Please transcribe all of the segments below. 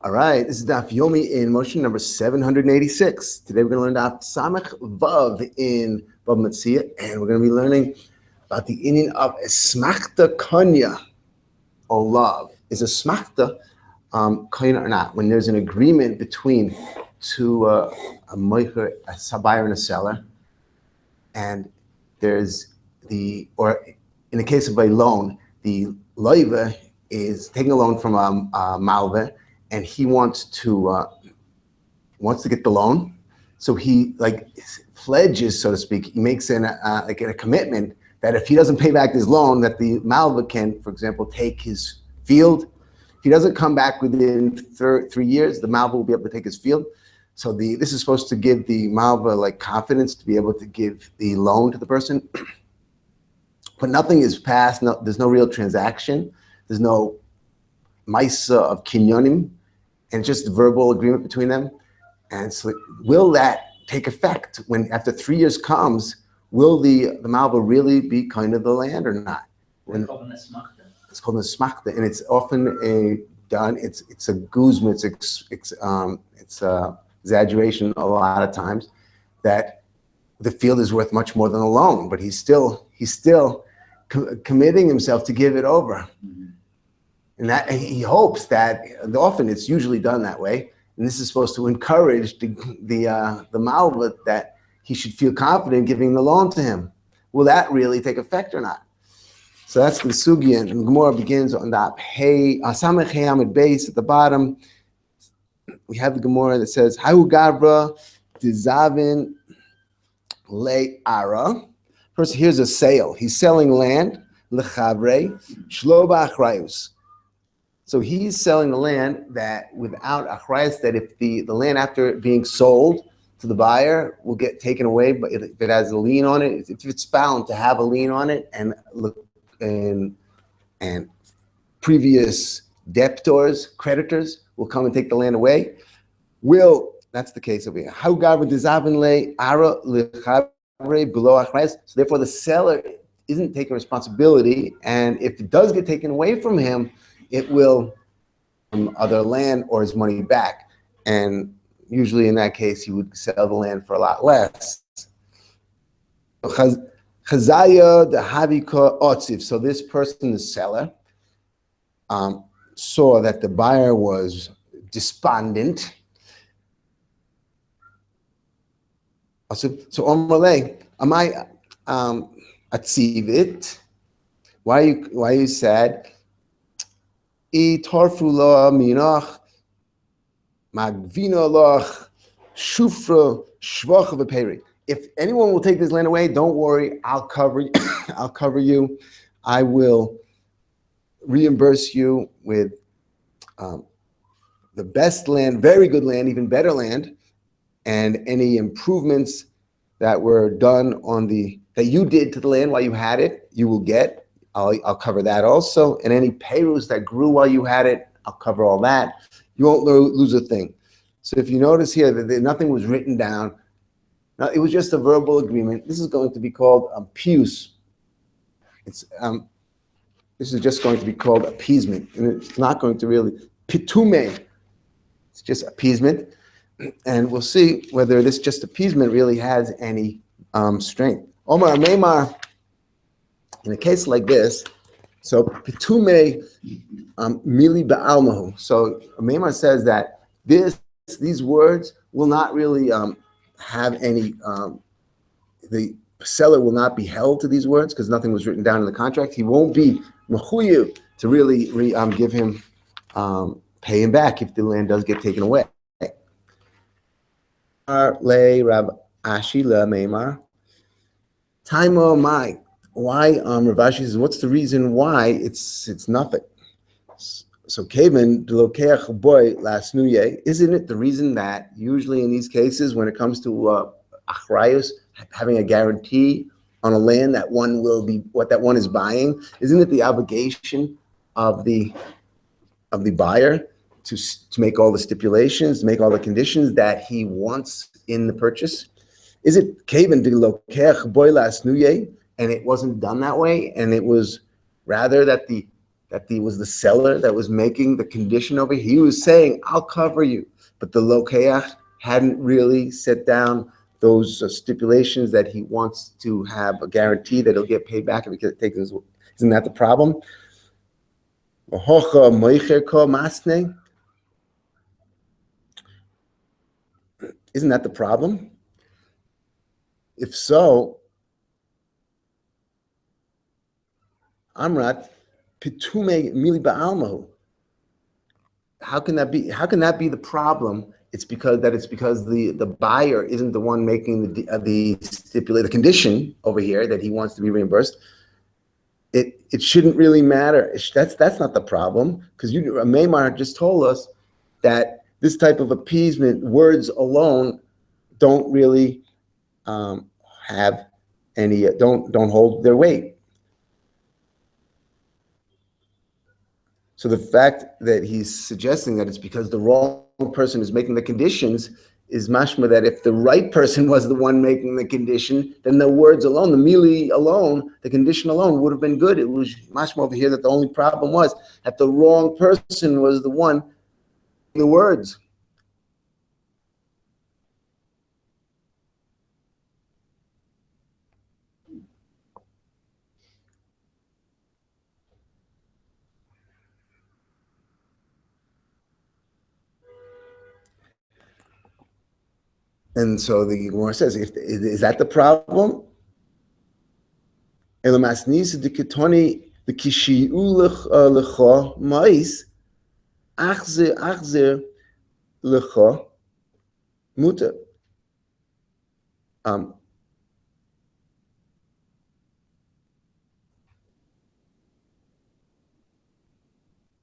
All right, this is Daf Yomi in motion number 786. Today we're going to learn Daf Samach Vav in Bab Metzia, and we're going to be learning about the inyan of Asmachta Konia, or love. Is Asmachta Konia or not? When there's an agreement between two, a buyer and a seller, and there's or in the case of a loan, the loiva is taking a loan from a malve, and he wants to get the loan, so he pledges, so to speak. He makes a commitment that if he doesn't pay back his loan, that the malva can, for example, take his field. If he doesn't come back within 3 years, the malva will be able to take his field. So this is supposed to give the malva confidence to be able to give the loan to the person. But nothing is passed. There's no real transaction. There's no maisa of kinyonim, and it's just a verbal agreement between them. And so, will that take effect when, after 3 years comes, will the malva really be kind of the land or not? It's called an Asmachta. It's called an Asmachta, and it's often it's a guzma. It's a exaggeration a lot of times that the field is worth much more than a loan, but he's still committing himself to give it over. Mm-hmm. And that he hopes that, often it's usually done that way, and this is supposed to encourage the malva that he should feel confident giving the loan to him. Will that really take effect or not? So that's the sugya, and the Gemara begins on that Samech Hey Amid base at the bottom. We have the Gemara that says Hahu Gavra Dizavin Le Ara. First, here's a sale. He's selling land, Lechavre Shlo Ba'achrayus. So he's selling the land that without achrayus, that if the land after being sold to the buyer will get taken away, but if it has a lien on it, if it's found to have a lien on it, and previous debtors, creditors will come and take the land away, that's the case over here. How Gavra Dizavin Le Ara Lechavre below achrayus. So therefore the seller isn't taking responsibility, and if it does get taken away from him, it will other land or his money back. And usually in that case, he would sell the land for a lot less. Chazaya the Havika Otziv. So this person, the seller, saw that the buyer was despondent. So Omrale, am I atzivit? Why are you sad? If anyone will take this land away, don't worry, I'll cover you. I'll cover you. I will reimburse you with the best land, very good land, even better land, and any improvements that were done that you did to the land while you had it, you will get. I'll cover that also, and any payrus that grew while you had it, I'll cover all that. You won't lose a thing. So if you notice here that nothing was written down, it was just a verbal agreement. This is going to be called pius. This is just going to be called appeasement, and it's not going to really pitume. It's just appeasement, and we'll see whether this just appeasement really has any strength. Omar Meimar. In a case like this, so pitume mili ba'almahu. So Meimar says that these words will not really have any. The seller will not be held to these words because nothing was written down in the contract. He won't be mechuyev to really give him pay him back if the land does get taken away. Le Rab Ashila Meimar Taimo Mai. Why Rav Ashi says, what's the reason why it's nothing? So Kavan Delokeach boy last New Year, isn't it the reason that usually in these cases when it comes to achrayus, having a guarantee on a land that one will be what that one is buying, isn't it the obligation of the buyer to make all the stipulations, make all the conditions that he wants in the purchase? Is it Kavan Delokeach boy last New Year? And it wasn't done that way, and it was rather that the that was the seller that was making the condition over here. He was saying, I'll cover you. But the lokeach hadn't really set down those stipulations that he wants to have a guarantee that he'll get paid back if he takes his. Isn't that the problem? Isn't that the problem? If so, Amrat pitume mili ba'almahu. How can that be? How can that be the problem? It's because the buyer isn't the one making the stipulated condition over here that he wants to be reimbursed. It shouldn't really matter. That's not the problem, because Maymar just told us that this type of appeasement, words alone, don't really have any don't hold their weight. So the fact that he's suggesting that it's because the wrong person is making the conditions is mashma that if the right person was the one making the condition, then the words alone, the mili alone, the condition alone would have been good. It was mashma over here that the only problem was that the wrong person was the one the words. And so the Gemara says, is that the problem? We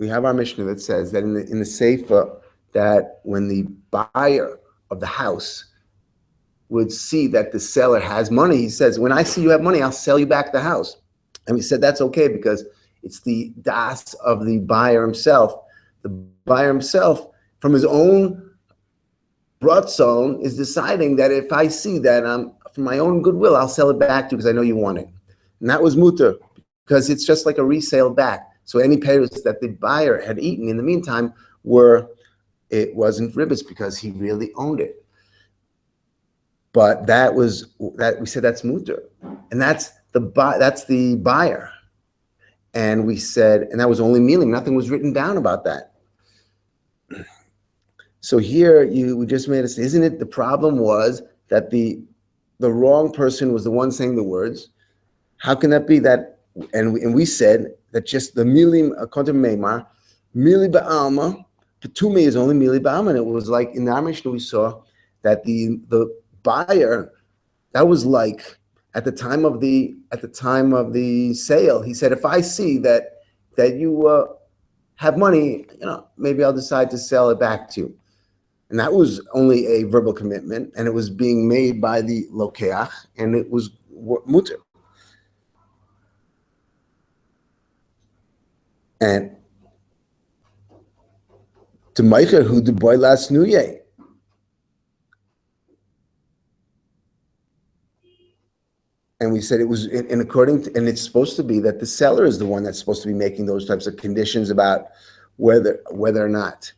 have our Mishnah that says that in the Sefer, that when the buyer of the house would see that the seller has money, he says, when I see you have money, I'll sell you back the house. And we said that's okay because it's the das of the buyer himself. The buyer himself, from his own ratzon, is deciding that if I see that from my own goodwill, I'll sell it back to you because I know you want it. And that was mutter, because it's just like a resale back. So any payers that the buyer had eaten in the meantime it wasn't ribbis because he really owned it. But that we said that's mutter, and that's the buyer. And we said, and that was only meaning, nothing was written down about that. So here we just made us, isn't it? The problem was that the wrong person was the one saying the words. How can that be that? And we said that just the milim according to Meimar, mili ba'alma, Petume is only mili ba'alma, and it was like in our Mishnah we saw that the buyer, that was like at the time of the sale, he said, if I see that you have money, maybe I'll decide to sell it back to you. And that was only a verbal commitment, and it was being made by the lokeach, and it was mutter. And to Meicher who the boy last New Year. And we said it was, and it's supposed to be that the seller is the one that's supposed to be making those types of conditions about whether or not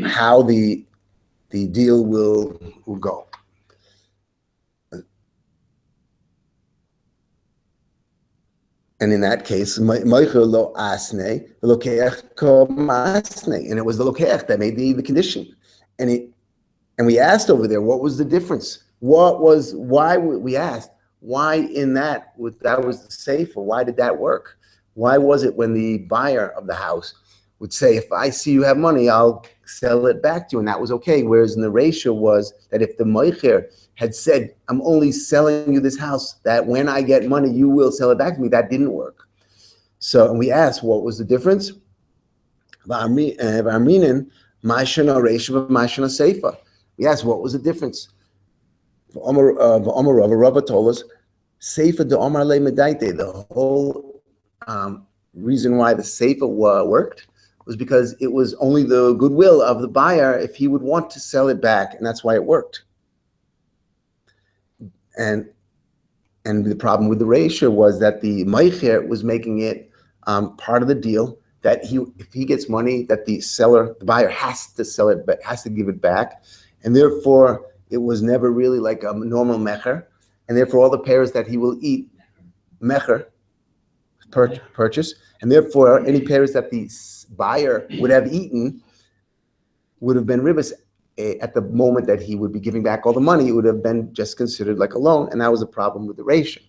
how the deal will go. And in that case, Meicher lo asne, the lokeach ko masne, and it was the lokeach that made the condition. And we asked over there, what was the difference? We asked, why in that was the safe, or why did that work? Why was it when the buyer of the house would say, if I see you have money, I'll sell it back to you, and that was okay, whereas in the ratio was that if the Meicher had said, I'm only selling you this house, that when I get money, you will sell it back to me, that didn't work. So, and we asked, what was the difference? We asked, what was the difference? Rava told us, the whole reason why the Seifa worked was because it was only the goodwill of the buyer if he would want to sell it back, and that's why it worked. And the problem with the ratio was that the Meicher was making it part of the deal that if he gets money, that the buyer has to sell it, but has to give it back, and therefore it was never really like a normal mecher, and therefore all the pairs that he will eat, mecher, purchase, and therefore any pairs that the buyer would have eaten would have been ribis at the moment that he would be giving back all the money. It would have been just considered like a loan, and that was a problem with the ration.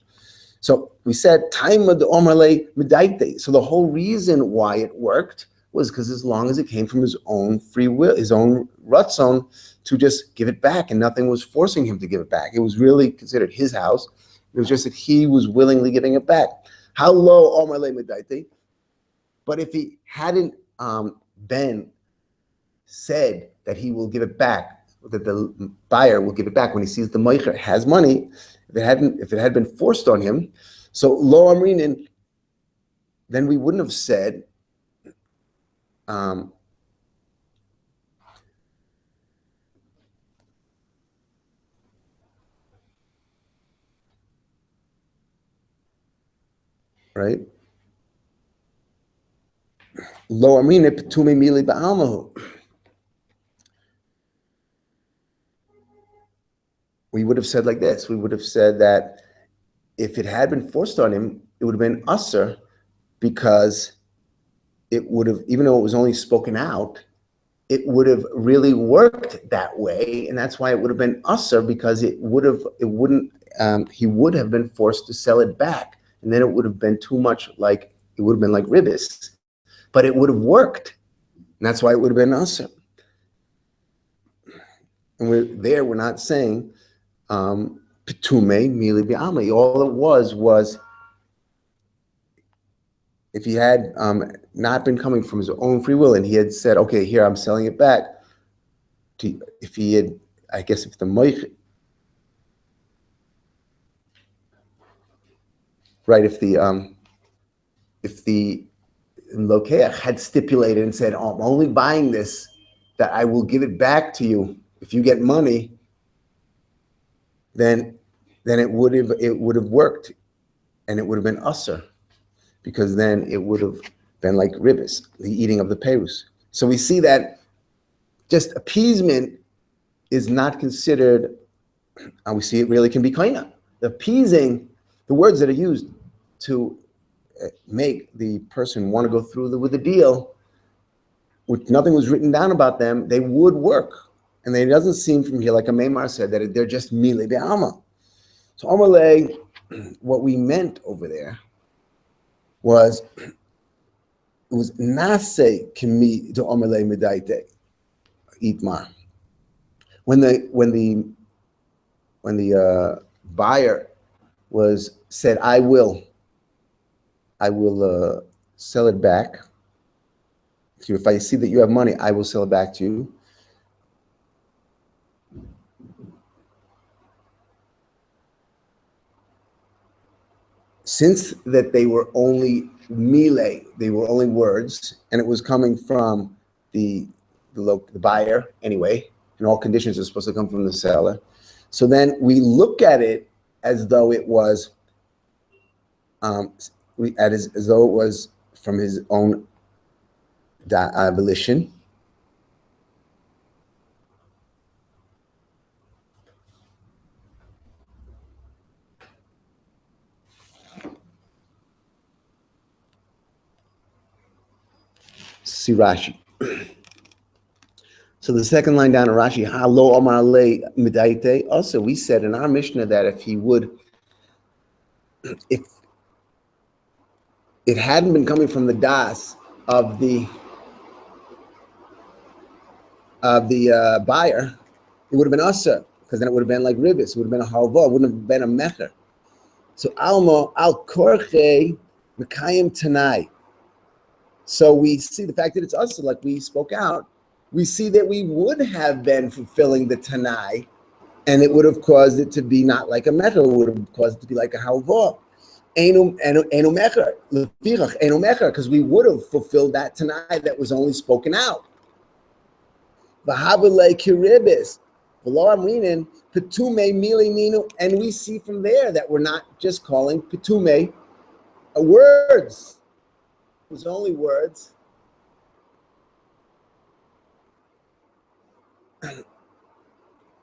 So we said time of the omerle medaite. So the whole reason why it worked was because as long as it came from his own free will, his own ratzon to just give it back, and nothing was forcing him to give it back. It was really considered his house. It was just that he was willingly giving it back. How low omerle medaite? But if he hadn't been said that he will give it back, that the buyer will give it back when he sees the moicher has money, if it had been forced on him, so lo amrinin, then we wouldn't have said right? Lo amrinin petume mili ba'almahu. We would have said like this. We would have said that if it had been forced on him, it would have been usser, because it would have, even though it was only spoken out, it would have really worked that way, and that's why it would have been usser, because he would have been forced to sell it back, and then it would have been too much like, it would have been like ribis, but it would have worked, and that's why it would have been usser. And we're not saying Petume mili bi'amli. All it was if he had not been coming from his own free will, and he had said, okay, here, I'm selling it back, if he had, I guess if the moich, right, if the lokeach had stipulated and said, oh, I'm only buying this, that I will give it back to you if you get money, then it would have worked, and it would have been usser, because then it would have been like ribis, the eating of the perus. So we see that just appeasement is not considered, and we see it really can be koina. The appeasing, the words that are used to make the person want to go through with the deal, which nothing was written down about them, they would work. And it doesn't seem from here, like a Maimar said, that they're just mile be'alma. So Amalei, what we meant over there was, it was nase kimi to Amalei medaite itmar. When the buyer said, I will sell it back to you. If I see that you have money, I will sell it back to you. Since that they were only mile, they were only words, and it was coming from the buyer anyway, and all conditions are supposed to come from the seller. So then we look at it as though it was, as though it was from his own volition. See Rashi. So the second line down in Rashi, Halo Omar Le Midaite. Also, we said in our Mishnah that if it hadn't been coming from the das of the buyer, it would have been asa, because then it would have been like ribis. It would have been a halva. It wouldn't have been a mecher. So almo al korche mekayim tanai. So we see the fact that it's asa, like we spoke out. We see that we would have been fulfilling the tanai, and it would have caused it to be not like a mecher. It would have caused it to be like a halva. Enu mecher, because we would have fulfilled that tanai that was only spoken out. Kiribis, and we see from there that we're not just calling petume words. was only words.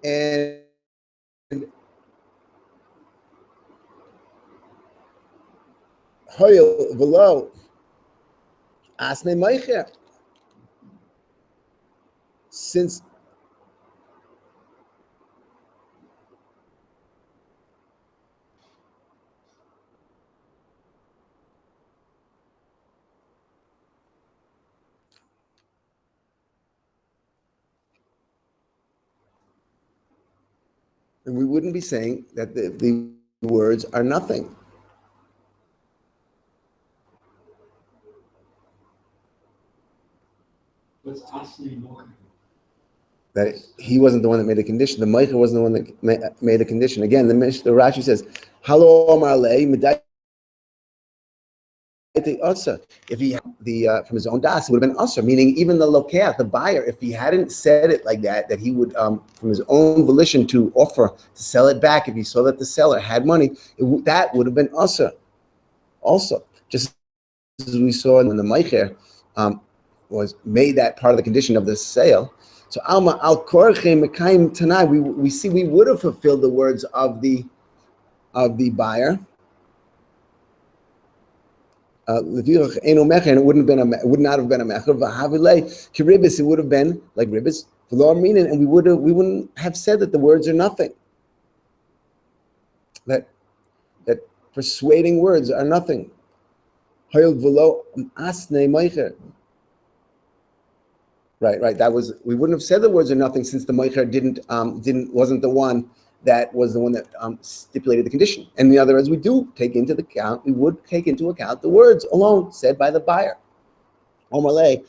And Hoyel Velo Asne Meicher. Since and we wouldn't be saying that the words are nothing. What's Asli Mocher? That he wasn't the one that made the condition. The Meicher wasn't the one that made the condition. Again, the Rashi says, "Halo Omar Le Medai." If he had the from his own das, it would have been usher, meaning even the lokeach, the buyer, if he hadn't said it like that, that he would, from his own volition, to offer to sell it back, if he saw that the seller had money, that would have been usher. Also, just as we saw when the meicher was made that part of the condition of the sale. So Alma al korche mekayim tanai, we see we would have fulfilled the words of the buyer. And it would not have been a mecher. Kiribis, it would have been like ribis, and we wouldn't have said that the words are nothing. That persuading words are nothing. Right. That was, we wouldn't have said the words are nothing since the meicher wasn't the one that was the one that stipulated the condition. And in other words, we would take into account the words alone said by the buyer. Omalei.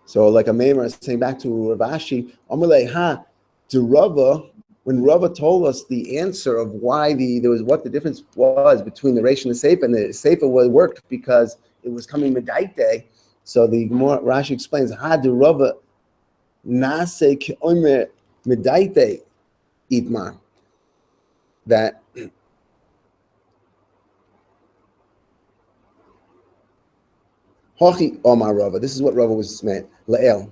So like a Maimer is saying back to Rav Ashi, Omalei ha, to Rava, when Rava told us the answer of why what the difference was between the Reish and the Seifa, and the Seifa worked because it was coming Medaite. So the more Rashi explains, ha de Rava Nase ke'omer medaite itmar, that Hochi Omar Rava. This is what Rava was meant. La'el.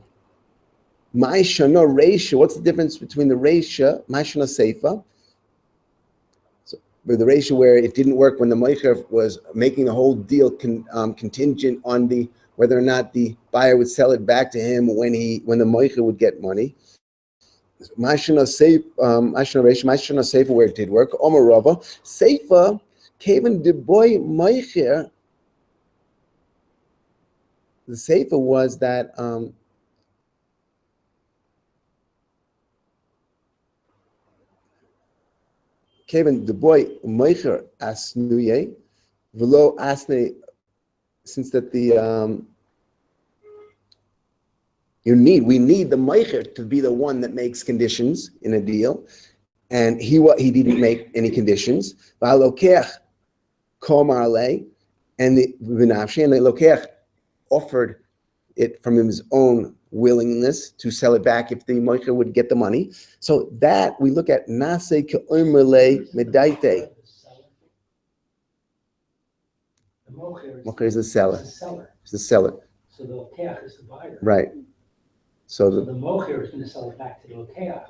Ma'ishana Reisha. What's the difference between the Reisha, Ma'ishana Seifa? So, with the Reisha where it didn't work when the Meicher was making the whole deal contingent on whether or not the buyer would sell it back to him when the Meicher would get money. Ma'ishana Seifa where it did work. Omar Rava. Seifa, Kaven de boy Meicher. The Seifa was that Kevin the boy Meicher asnuye velo asne, since that we need the Meicher to be the one that makes conditions in a deal, and he didn't make any conditions. V'alokech komar le, and the lokech offered it from his own willingness to sell it back if the Meicher would get the money. So that we look at Nase ke'omer le medaite. The Mocher is the seller. It's the seller. So the lokeach is the buyer. Right. So the Mocher is going to sell it back to the lokeach.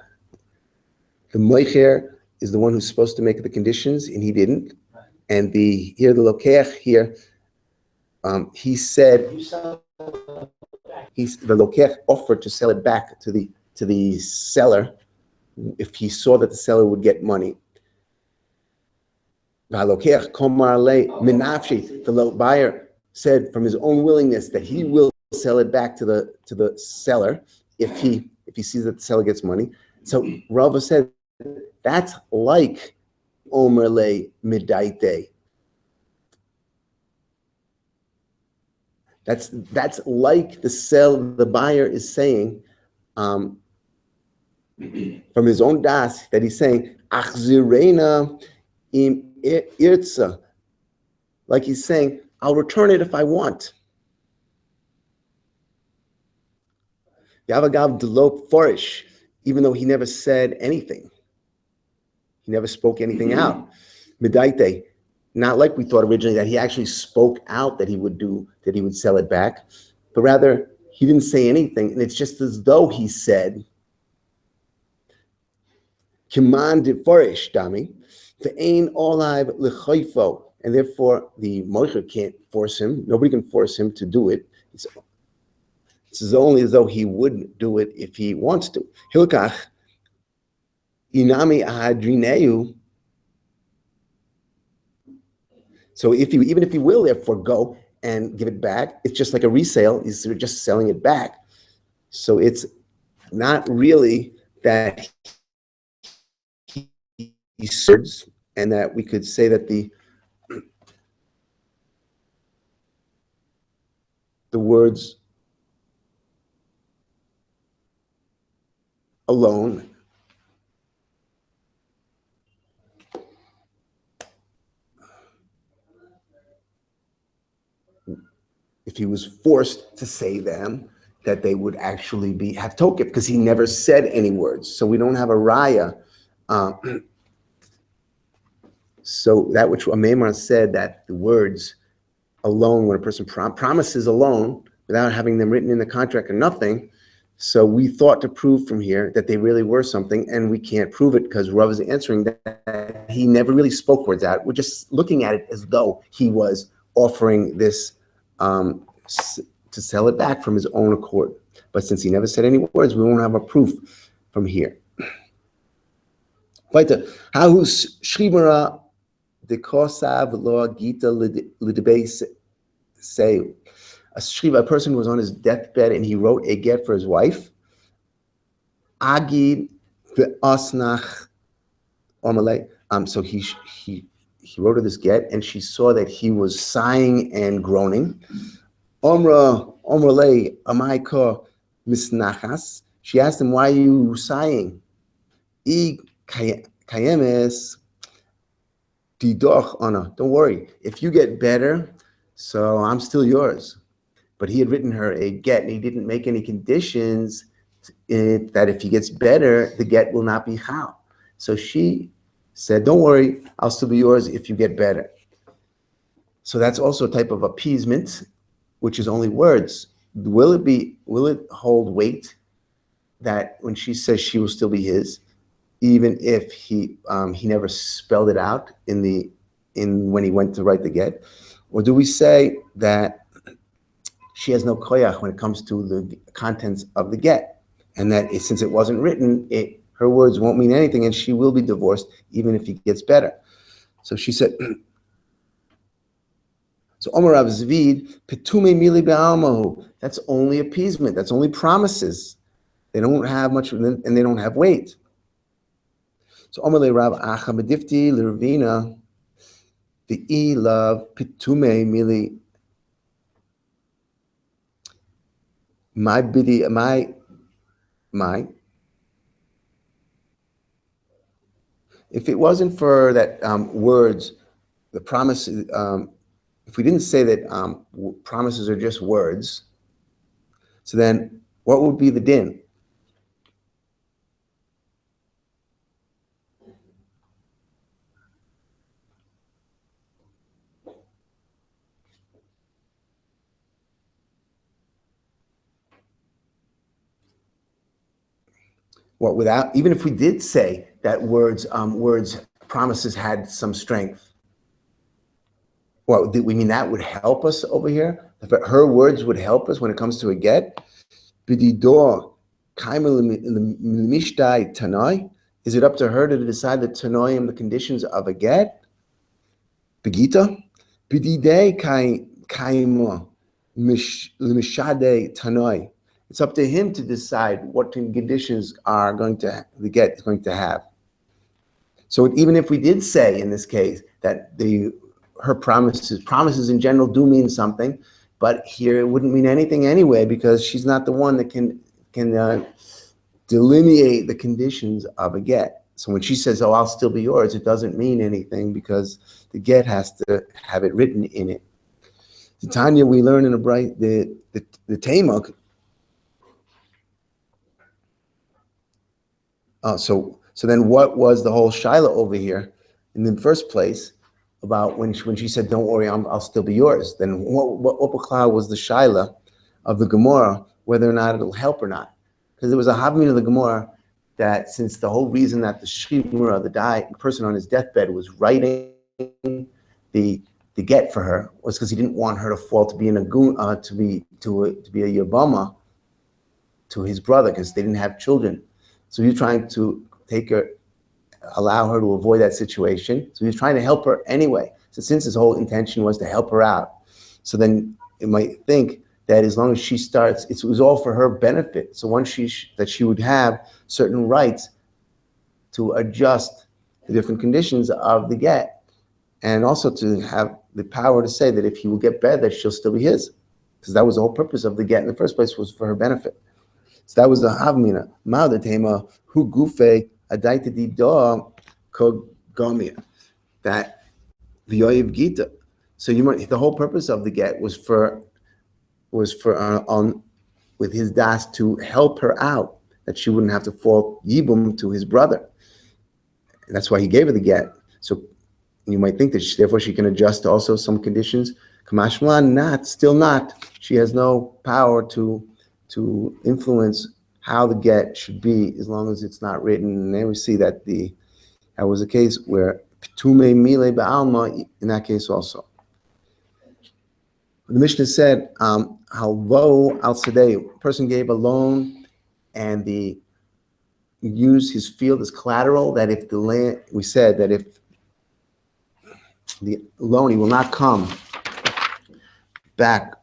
The Meicher is the one who's supposed to make the conditions, and he didn't. Right. And the lokeach here, he said the lokeach offered to sell it back to the seller if he saw that the seller would get money. The buyer said from his own willingness that he will sell it back to the seller if he sees that the seller gets money. So Rava said that's like Omer le Midaite. That's like the buyer is saying from his own das, that he's saying Achzirena im irtza, like he's saying I'll return it if I want. Yavagav delop forish, even though he never said anything. He never spoke anything out. Midaite, not like we thought originally that he actually spoke out that he would sell it back, but rather he didn't say anything, and it's just as though he said, "Kiman deforish dami, ve'ein olive lechoifo," and therefore the moicher can't force him. Nobody can force him to do it. It's only as though he wouldn't do it if he wants to. Hilkach inami ahadrineu. So even if he will therefore go and give it back, it's just like a resale. He's just selling it back. So it's not really that he serves, and that we could say that the words alone if he was forced to say them, that they would actually have tokef, because he never said any words. So we don't have a raya. So that which Maimon said, that the words alone, when a person promises alone, without having them written in the contract or nothing, so we thought to prove from here that they really were something, and we can't prove it because Rav is answering that he never really spoke words out. We're just looking at it as though he was offering this to sell it back from his own accord. But since he never said any words, we won't have a proof from here. Weiter. Hahus Shrimara de Kosav Lo Gita Lidebe say. A person was on his deathbed and he wrote a get for his wife. Agid ve'asnach omale. So he wrote her this get, and she saw that he was sighing and groaning. Omrale amaika misnachas. She asked him, "Why are you sighing?" I kayemes didoch ana. Don't worry, if you get better, so I'm still yours. But he had written her a get, and he didn't make any conditions that if he gets better, the get will not be chal. So she said, "Don't worry, I'll still be yours if you get better." So that's also a type of appeasement, which is only words. Will it hold weight that when she says she will still be his, even if he never spelled it out in when he went to write the get? Or do we say that she has no koyach when it comes to the contents of the get, and that since it wasn't written, her words won't mean anything, and she will be divorced even if he gets better? So she said, so Omer Rav Zvid, Petume Mili Be'almahu, that's only appeasement, that's only promises. They don't have much, and they don't have weight. So Omer Le Rav Acha Medifti L'Ravina, the E love Petume Mili. My bidi, my. If it wasn't for that words, the promise, if we didn't say that promises are just words, so then what would be the din? What, without, even if we did say that words promises had some strength, what we mean that would help us over here? If her words would help us when it comes to a get? Bididor kaimel tanai. Is it up to her to decide the tanoim, the conditions of a get? Begita? Bidide kaima mishade tanai. It's up to him to decide what conditions the get is going to have. So even if we did say in this case that her promises in general do mean something, but here it wouldn't mean anything anyway, because she's not the one that can delineate the conditions of a get. So when she says, "Oh, I'll still be yours," it doesn't mean anything because the get has to have it written in it. The Tanya, we learn in the Tamuk. So then what was the whole Shiloh over here in the first place? about when she said, "Don't worry, I'll still be yours." Then what was the shaila of the Gemara, whether or not it'll help or not? Because there was a havmin of the Gemara that since the whole reason that the shchimura, the person on his deathbed, was writing the get for her was because he didn't want her to fall to be an agun, to be a yabama to his brother, because they didn't have children. So he was trying to allow her to avoid that situation. So he was trying to help her anyway. So since his whole intention was to help her out, so then you might think that as long as she starts, it was all for her benefit. So once she would have certain rights to adjust the different conditions of the get, and also to have the power to say that if he will get better, that she'll still be his, because that was the whole purpose of the get in the first place, was for her benefit. So that was the havmina. Ma'adatema hu gufe adaita di da kogamia, that v'yoyev gita. So the whole purpose of the get was for with his das to help her out, that she wouldn't have to fall yibum to his brother. And that's why he gave her the get. So you might think that therefore she can adjust to also some conditions. Kamashmalan, still not. She has no power to influence how the get should be as long as it's not written. And then we see that that was a case where pitume mile ba'alma, in that case also. The Mishnah said, halvo al sadeu, person gave a loan and used his field as collateral, that if the land, we said that if the loan, he will not come back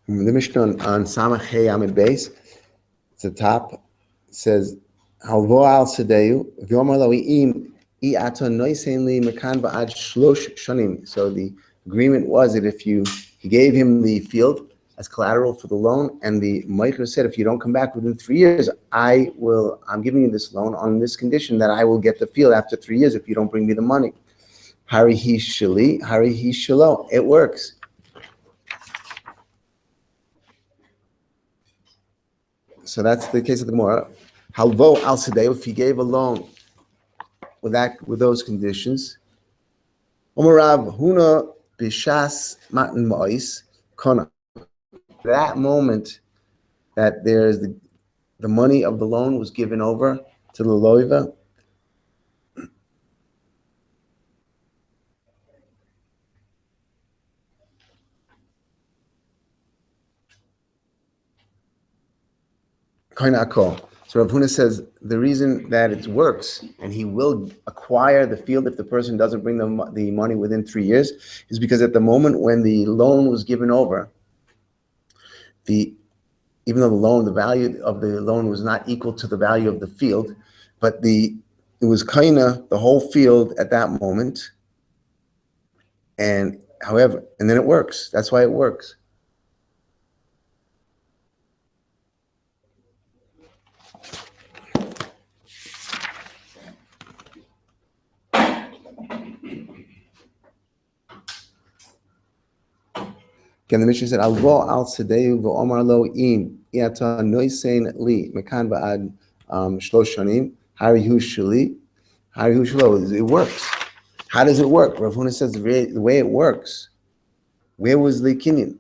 the Mishnah on Samach Hey Amid Beis, it's the top, says, halvo al sadeu v'yomar lo im i'ata noisen li mekan va'ad shlosh shanim. So the agreement was that if he gave him the field as collateral for the loan, and the Meicher said, if you don't come back within 3 years, I'm giving you this loan on this condition that I will get the field after 3 years if you don't bring me the money. Hari hi shali, hari hi shalo. It works. So that's the case of the Gemara. Halvo al sadeu, if he gave a loan with those conditions. Omarav huna bishas matan ma'is kona. That moment that there's the money of the loan was given over to the loiva, Konia. So Rav Huna says the reason that it works, and he will acquire the field if the person doesn't bring the money within 3 years, is because at the moment when the loan was given over, even though the value of the loan was not equal to the value of the field, but it was Konia, the whole field at that moment, and then it works. That's why it works. Again, the Mishnah said, "Alvo al sadeu v'omar lo im iata noisen li mekan va'ad shlosh shanim hari hu shali hari hu shalo." It works. How does it work? Rav Huna says the way it works. Where was the kinyan?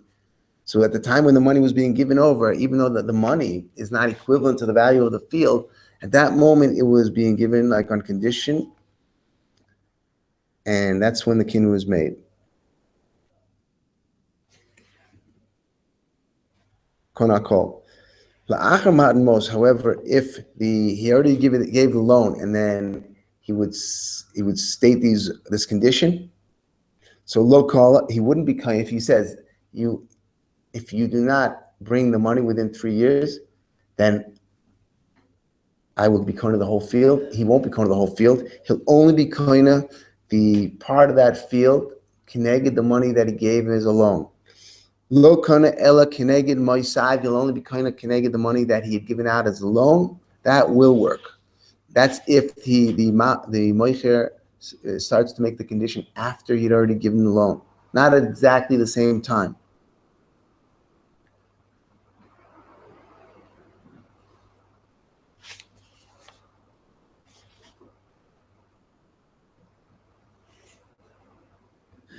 So at the time when the money was being given over, even though the money is not equivalent to the value of the field, at that moment it was being given like on condition, and that's when the kinyan was made. Konakol. However, if he already gave the loan and then he would state this condition, so local, he wouldn't be kind if he says if you do not bring the money within 3 years, then I will be koina the whole field. He won't be koina the whole field. He'll only be koina the part of that field, keneged the money that he gave him as a loan. Lo kana ella keneged moisav. He'll only be koina keneged the money that he had given out as a loan. That will work. That's if the moicher starts to make the condition after he'd already given the loan, not at exactly the same time.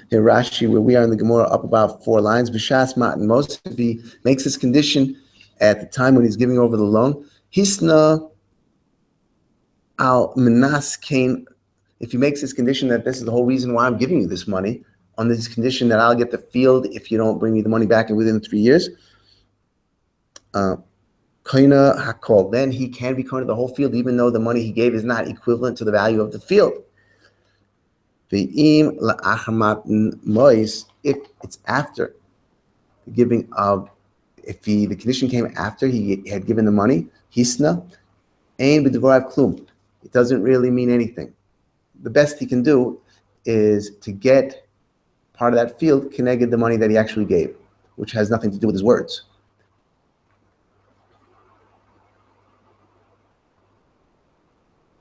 Here Rashi, where we are in the Gemara, up about 4 lines. B'shas matan most, if he makes this condition at the time when he's giving over the loan, hisna al minas kain. If he makes this condition that this is the whole reason why I'm giving you this money, on this condition that I'll get the field if you don't bring me the money back within 3 years, koina hakol, then he can be koina the whole field, even though the money he gave is not equivalent to the value of the field. Ve'im la'achmat mois, if it's after the giving of, the condition came after he had given the money, hisna, ein b'dvorav klum. It doesn't really mean anything. The best he can do is to get part of that field connected the money that he actually gave, which has nothing to do with his words.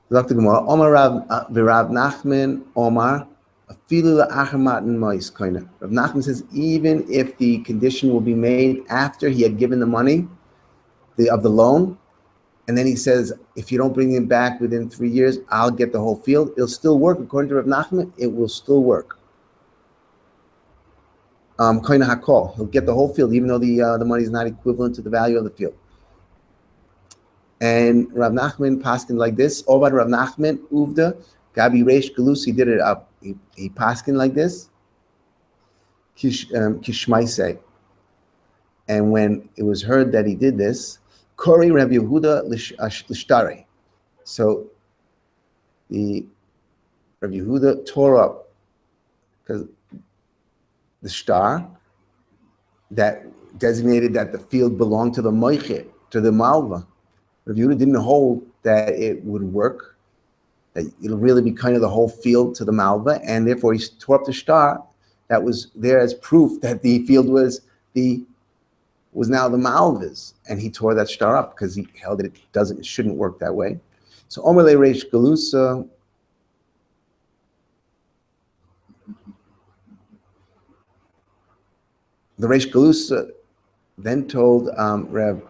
Dr. Gemara, Omar Rav Nachman, Omar, afilu la'achar matan mois koina. Rav Nachman says even if the condition will be made after he had given the money of the loan, and then he says, if you don't bring him back within 3 years, I'll get the whole field. It'll still work. According to Rav Nachman, it will still work. Koina hakol, he'll get the whole field, even though the money is not equivalent to the value of the field. And Rav Nachman paskin like this. Ovad Rav Nachman uvda gabi reish galus. He did it up. He paskin like this. Kishmaisei. And when it was heard that he did this, Kori Rav Yehuda lishtare. So the Rav Yehuda tore up because the star that designated that the field belonged to the moichet, to the malva. Rav Yehuda didn't hold that it would work, that it'll really be kind of the whole field to the malva, and therefore he tore up the star that was there as proof that the field was now the malva's, and he tore that star up because he held that it shouldn't work that way. So Omerle Reish Galusa, the Reish Galusa then told Rav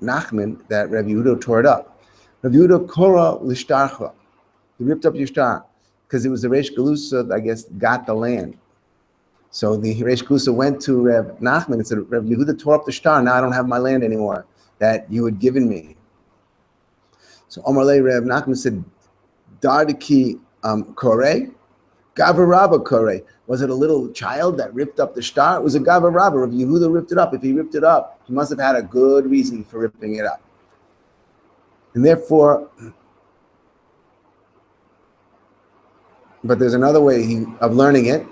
Nachman that Rav Yehuda tore it up. Rav Yehuda kora lishtarcha. He ripped up your star because it was the Reish Galusa that I guess got the land. So the Reish Galusa went to Rav Nachman and said, Rav Yehuda tore up the star. Now I don't have my land anymore that you had given me. So Omarle Rav Nachman said, Dardiki kore, Gavaraba kore. Was it a little child that ripped up the star? It was a Gavaraba. Rav Yehuda ripped it up. If he ripped it up, he must have had a good reason for ripping it up. And therefore, but there's another way of learning it.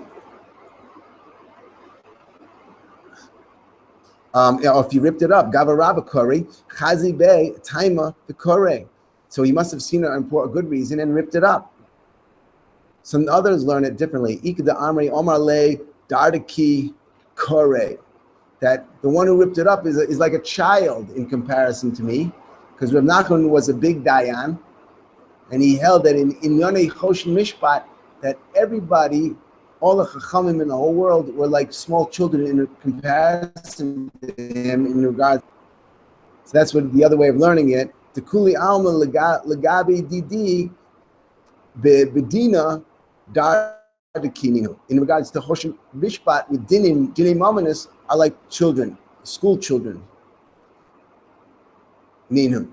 If you ripped it up, Gavaraba kore, Chazi Bey, Taima the kore. So he must have seen it for a good reason and ripped it up. Some others learn it differently. Ikda Amri Omar Le Dardaki Kore. That the one who ripped it up is like a child in comparison to me, because Rav Nachman was a big dayan, and he held that in Yonei Choshen Mishpat that everybody, all the chachamim in the whole world, were like small children in comparison to him in regards. So that's what the other way of learning it. The Kuli Alma Lagabi Didi Bedina Dar Kininu. In regards to Choshen Mishpat with Dinei Mamanis are like children, school children. Ninu.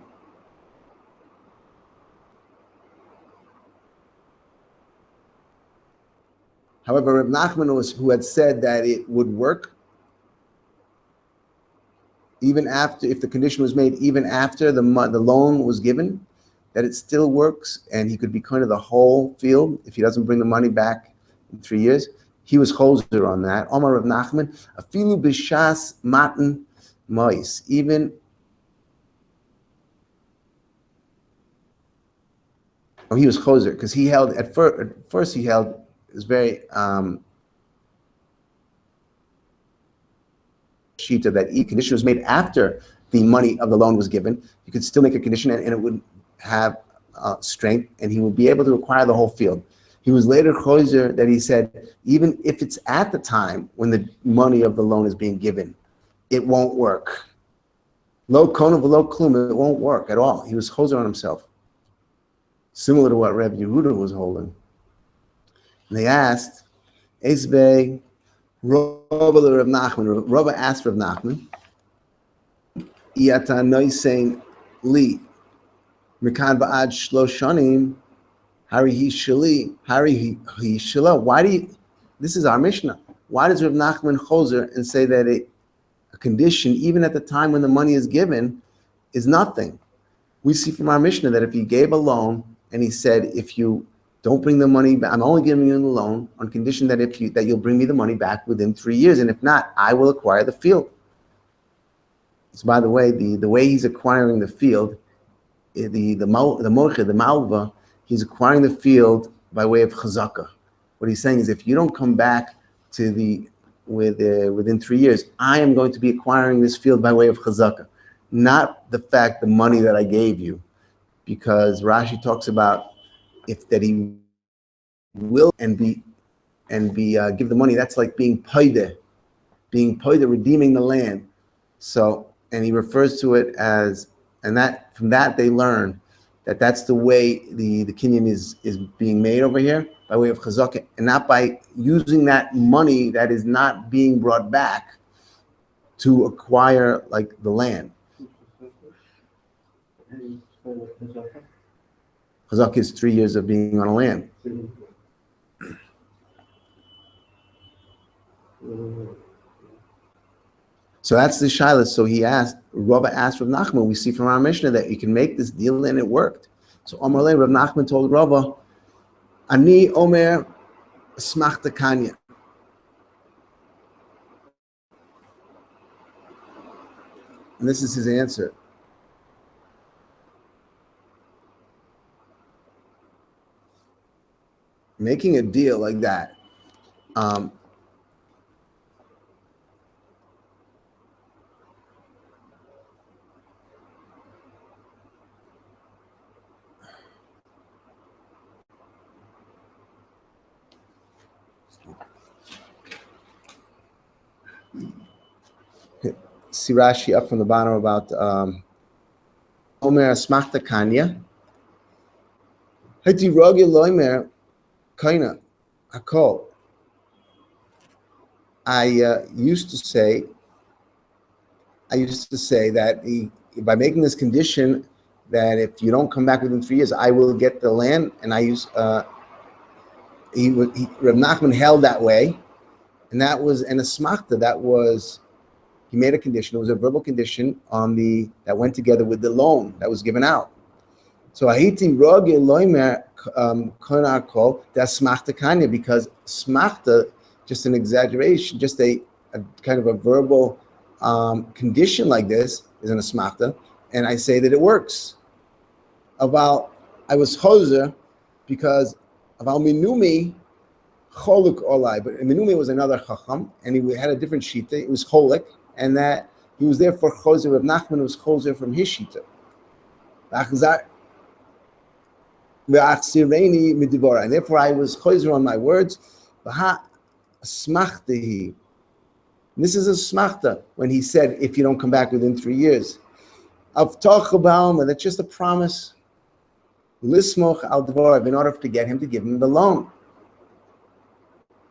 However, Rav Nachman who had said that it would work even after, if the condition was made even after the loan was given, that it still works and he could be kind of the whole field if he doesn't bring the money back in 3 years. He was choser on that. Omar Rav Nachman, afilu b'shas matan mois, even Oh, he was choser because he held at first he held it was very shita that each condition was made after the money of the loan was given. You could still make a condition and it would have strength, and he would be able to acquire the whole field. He was later choser that he said even if it's at the time when the money of the loan is being given, it won't work. Lo kona v'lo klum, it won't work at all. He was choser on himself, similar to what Rabbi Yehuda was holding. And they asked, Esbei Rabba Rav Nachman. Rabba asked Rav Nachman, Iyata noisein li mikan ba'ad shlosh shanim hari hi shali hari hi shala. Why do you? This is our Mishnah. Why does Rav Nachman choser and say that a condition, even at the time when the money is given, is nothing? We see from our Mishnah that if he gave a loan and he said, if you don't bring the money back, I'm only giving you the loan on condition that that you'll bring me the money back within 3 years, and if not, I will acquire the field. So by the way, the way he's acquiring the field, the malva, he's acquiring the field by way of chazaka. What he's saying is, if you don't come back to within 3 years, I am going to be acquiring this field by way of chazaka, not the money that I gave you, because Rashi talks about that he will give the money. That's like being paide, redeeming the land. So, and he refers to it as, and that from that they learn that that's the way the kinyan is being made over here, by way of chazaka, and not by using that money that is not being brought back to acquire like the land. Chazaka is 3 years of being on a land. So that's the shaila. So Rabba asked Rav Nachman, we see from our Mishnah that you can make this deal, and it worked. So Omerle, Rav Nachman told Rabba, Ani Omer Asmachta Konia. And this is his answer. Making a deal like that, see Rashi up from the bottom about Omer Asmachta Konia. Hati Rogi Loimer Kaina Hakol. I used to say that by making this condition that if you don't come back within 3 years, I will get the land. And Rav Nachman held that way, and that was an Asmachta. That was, he made a condition. It was a verbal condition that went together with the loan that was given out. So Ahiti Rogi Loimer Kaina Hakol, that's Asmachta Konia, because Asmachta, just an exaggeration, just a kind of a verbal condition like this is an asmachta, and I say that it works. I was choser because about minumi choluk olai, but minumi was another chacham, and he had a different shita. It was cholik, and that he was there for choser. Rav Nachman was choser from his shita. And therefore I was choser on my words. Asmachta. This is a smachta when he said, if you don't come back within 3 years. That's just a promise. Lismoch al dvorav, in order to get him to give him the loan.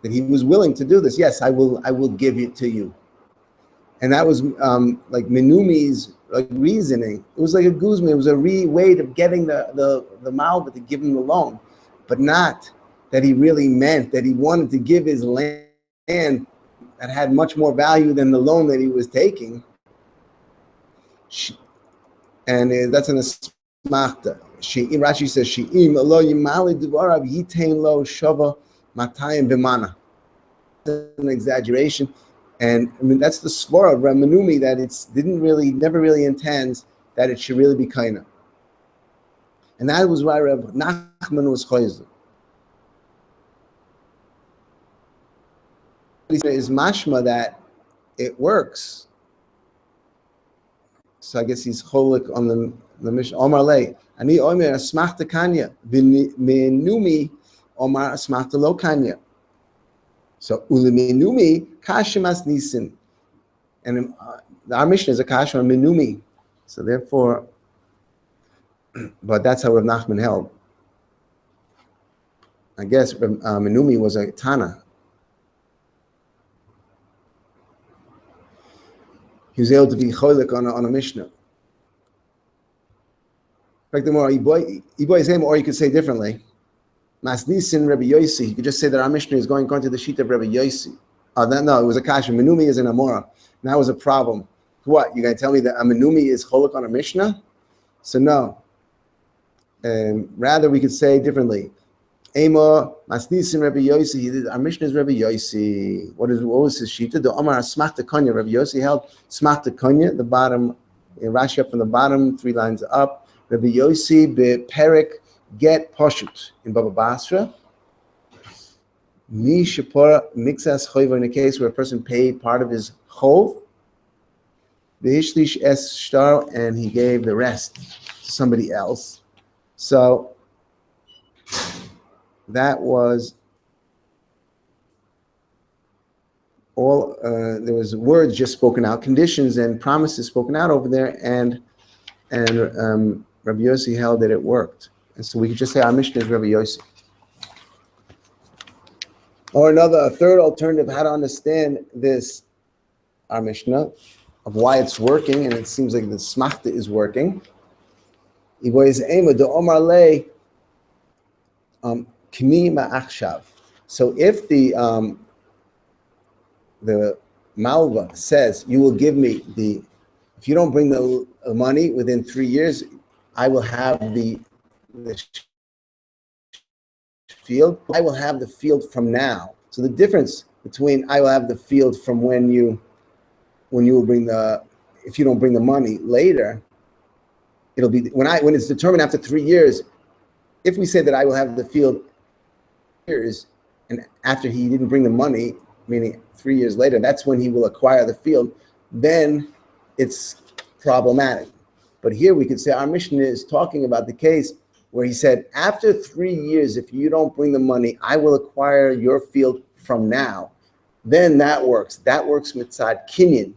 That he was willing to do this. Yes, I will give it to you. And that was like Menumi's reasoning. It was like a guzman. It was a way of getting the malva to give him the loan. But not that he really meant that he wanted to give his land that had much more value than the loan that he was taking. And that's an asmachta. Rashi says, She'im lo yimali dvarav yitain lo shava matayim b'mana. That's an exaggeration. And I mean, that's the svara of Ramanumi, that never really intends that it should really be kaina. And that was why Reb Nachman was chayzer. He said is mashma that it works. So I guess he's cholik on the mission. Omar lei, ani omer asmachta Konia, v'menumi omar asmachta lo Konia. So ulemenumi kashimas nisin, and our mission is a kasha on menumi. So therefore, but that's how Rav Nachman held. I guess menumi was a Tana. He was able to be cholik on a Mishnah. In fact, the more Iboy is him, or you could say differently. Masnisin Rabbi Yossi. You could just say that our Mishnah is going to the sheet of Rabbi Yossi. No, it was a kasha. Menumi is an Amora. And that was a problem. What? You going to tell me that a Menumi is cholik on a Mishnah? So no. Rather, we could say differently. Ema Masnisin Rabbi Yossi. Our Mishnah is Rabbi Yossi. What was his shita? The Omar Asmachta Konia. Rabbi Yossi held Asmachta Konia, the bottom, in Rashi up from the bottom, 3 lines up. Rabbi Yossi be Perek get Poshut in Baba Basra. Mi Shapora Mixas Choiva, in a case where a person paid part of his chov. The Hishlish Es Shtar, and he gave the rest to somebody else. So that was all. There was words just spoken out, conditions and promises spoken out over there, and Rabbi Yossi held that it worked. And so we could just say our Mishnah is Rabbi Yossi. Or a third alternative, how to understand this, our Mishnah, of why it's working, and it seems like the Asmachta is working. So if the Malva says, you will give me if you don't bring the money within 3 years, I will have the field. I will have the field from now. So the difference between I will have the field from when you will bring if you don't bring the money later, it'll be when it's determined after 3 years. If we say that I will have the field years, and after he didn't bring the money, meaning 3 years later, that's when he will acquire the field, then it's problematic. But here we could say our Mishnah is talking about the case where he said, after 3 years, if you don't bring the money, I will acquire your field from now. Then that works. That works mitzad kinyan,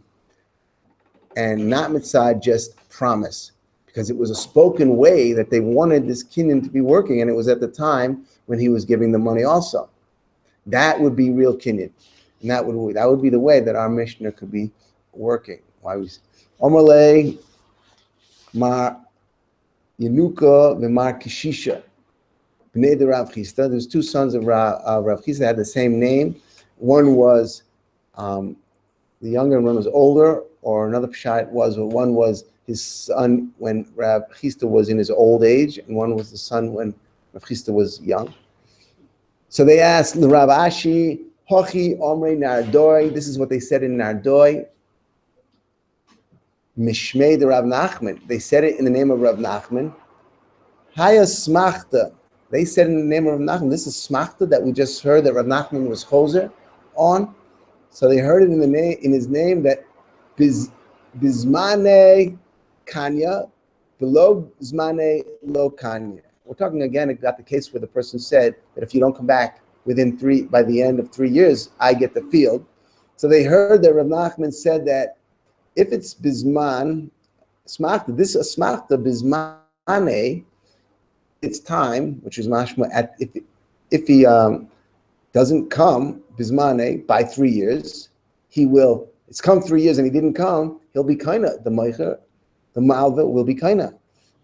and not mitzad just promise, because it was a spoken way that they wanted this kinyan to be working, and it was at the time when he was giving the money also. That would be real kinyan, and that would be the way that our Mishnah could be working. Why we Omerle Mar Yenuka v'Mar Kishisha Bnei de Rav Chisda. There's 2 sons of Rav Chisda, had the same name. One was the younger, and one was older. Or another pshat was, one was his son when Rav Chisda was in his old age, and one was the son when Rav Chisda was young. So they asked the Rav Ashi, Hochi Omrei Nardoi. This is what they said in Nardoi. Mishmei the Rav Nachman. They said it in the name of Rav Nachman. Haya Asmachta. They said in the name of Rav Nachman. This is Asmachta that we just heard that Rav Nachman was choser on. So they heard it in his name that Bizmane Konia, below Zmane lo Konia. We're talking again about the case where the person said that if you don't come back by the end of 3 years, I get the field. So they heard that Rav Nachman said that if it's Bizman, Asmachta, this Asmachta Bizmane, it's time, which is mashma, if he doesn't come, Bizmane, by 3 years, he will, it's come 3 years and he didn't come, he'll be kaina, the meicher, the malva will be kaina.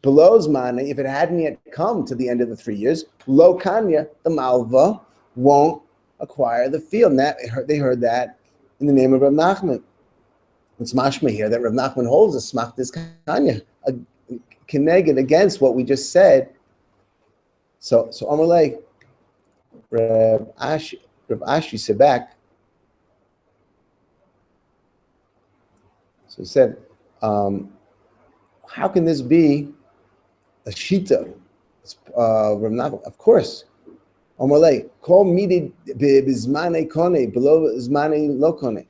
Below Zmane, if it hadn't yet come to the end of the 3 years, lo kanya, the malva won't acquire the field. And they heard that in the name of Rav Nachman. It's mashma here that Rav Nachman holds a Asmachta is Konia, a keneged against what we just said. So Amalei, Rav Ashi said back. So he said, how can this be a shita Rav Nachman, of course. Omalei, kol midi bizmane kone, below zmane lo kone.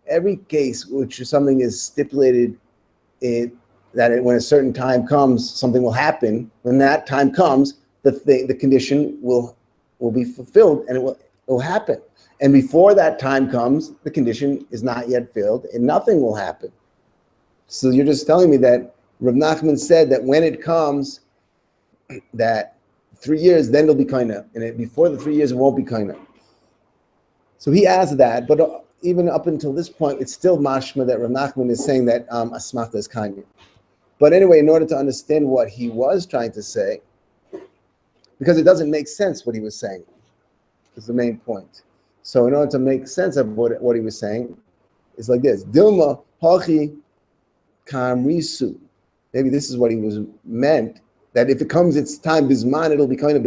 Every case which something is stipulated when a certain time comes, something will happen. When that time comes, the condition will be fulfilled and it will happen. And before that time comes, the condition is not yet filled and nothing will happen. So you're just telling me that Rav Nachman said that when it comes, that 3 years, then it'll be Konia. And before the 3 years, it won't be Konia. So he asked that, but even up until this point, it's still mashma that Rav Nachman is saying that Asmachta is Konia. But anyway, in order to understand what he was trying to say, because it doesn't make sense what he was saying, is the main point. So in order to make sense of what he was saying, it's like this: Dilma hachi kamrisu. Maybe this is what he was meant. That if it comes its time bizman, it'll be kind of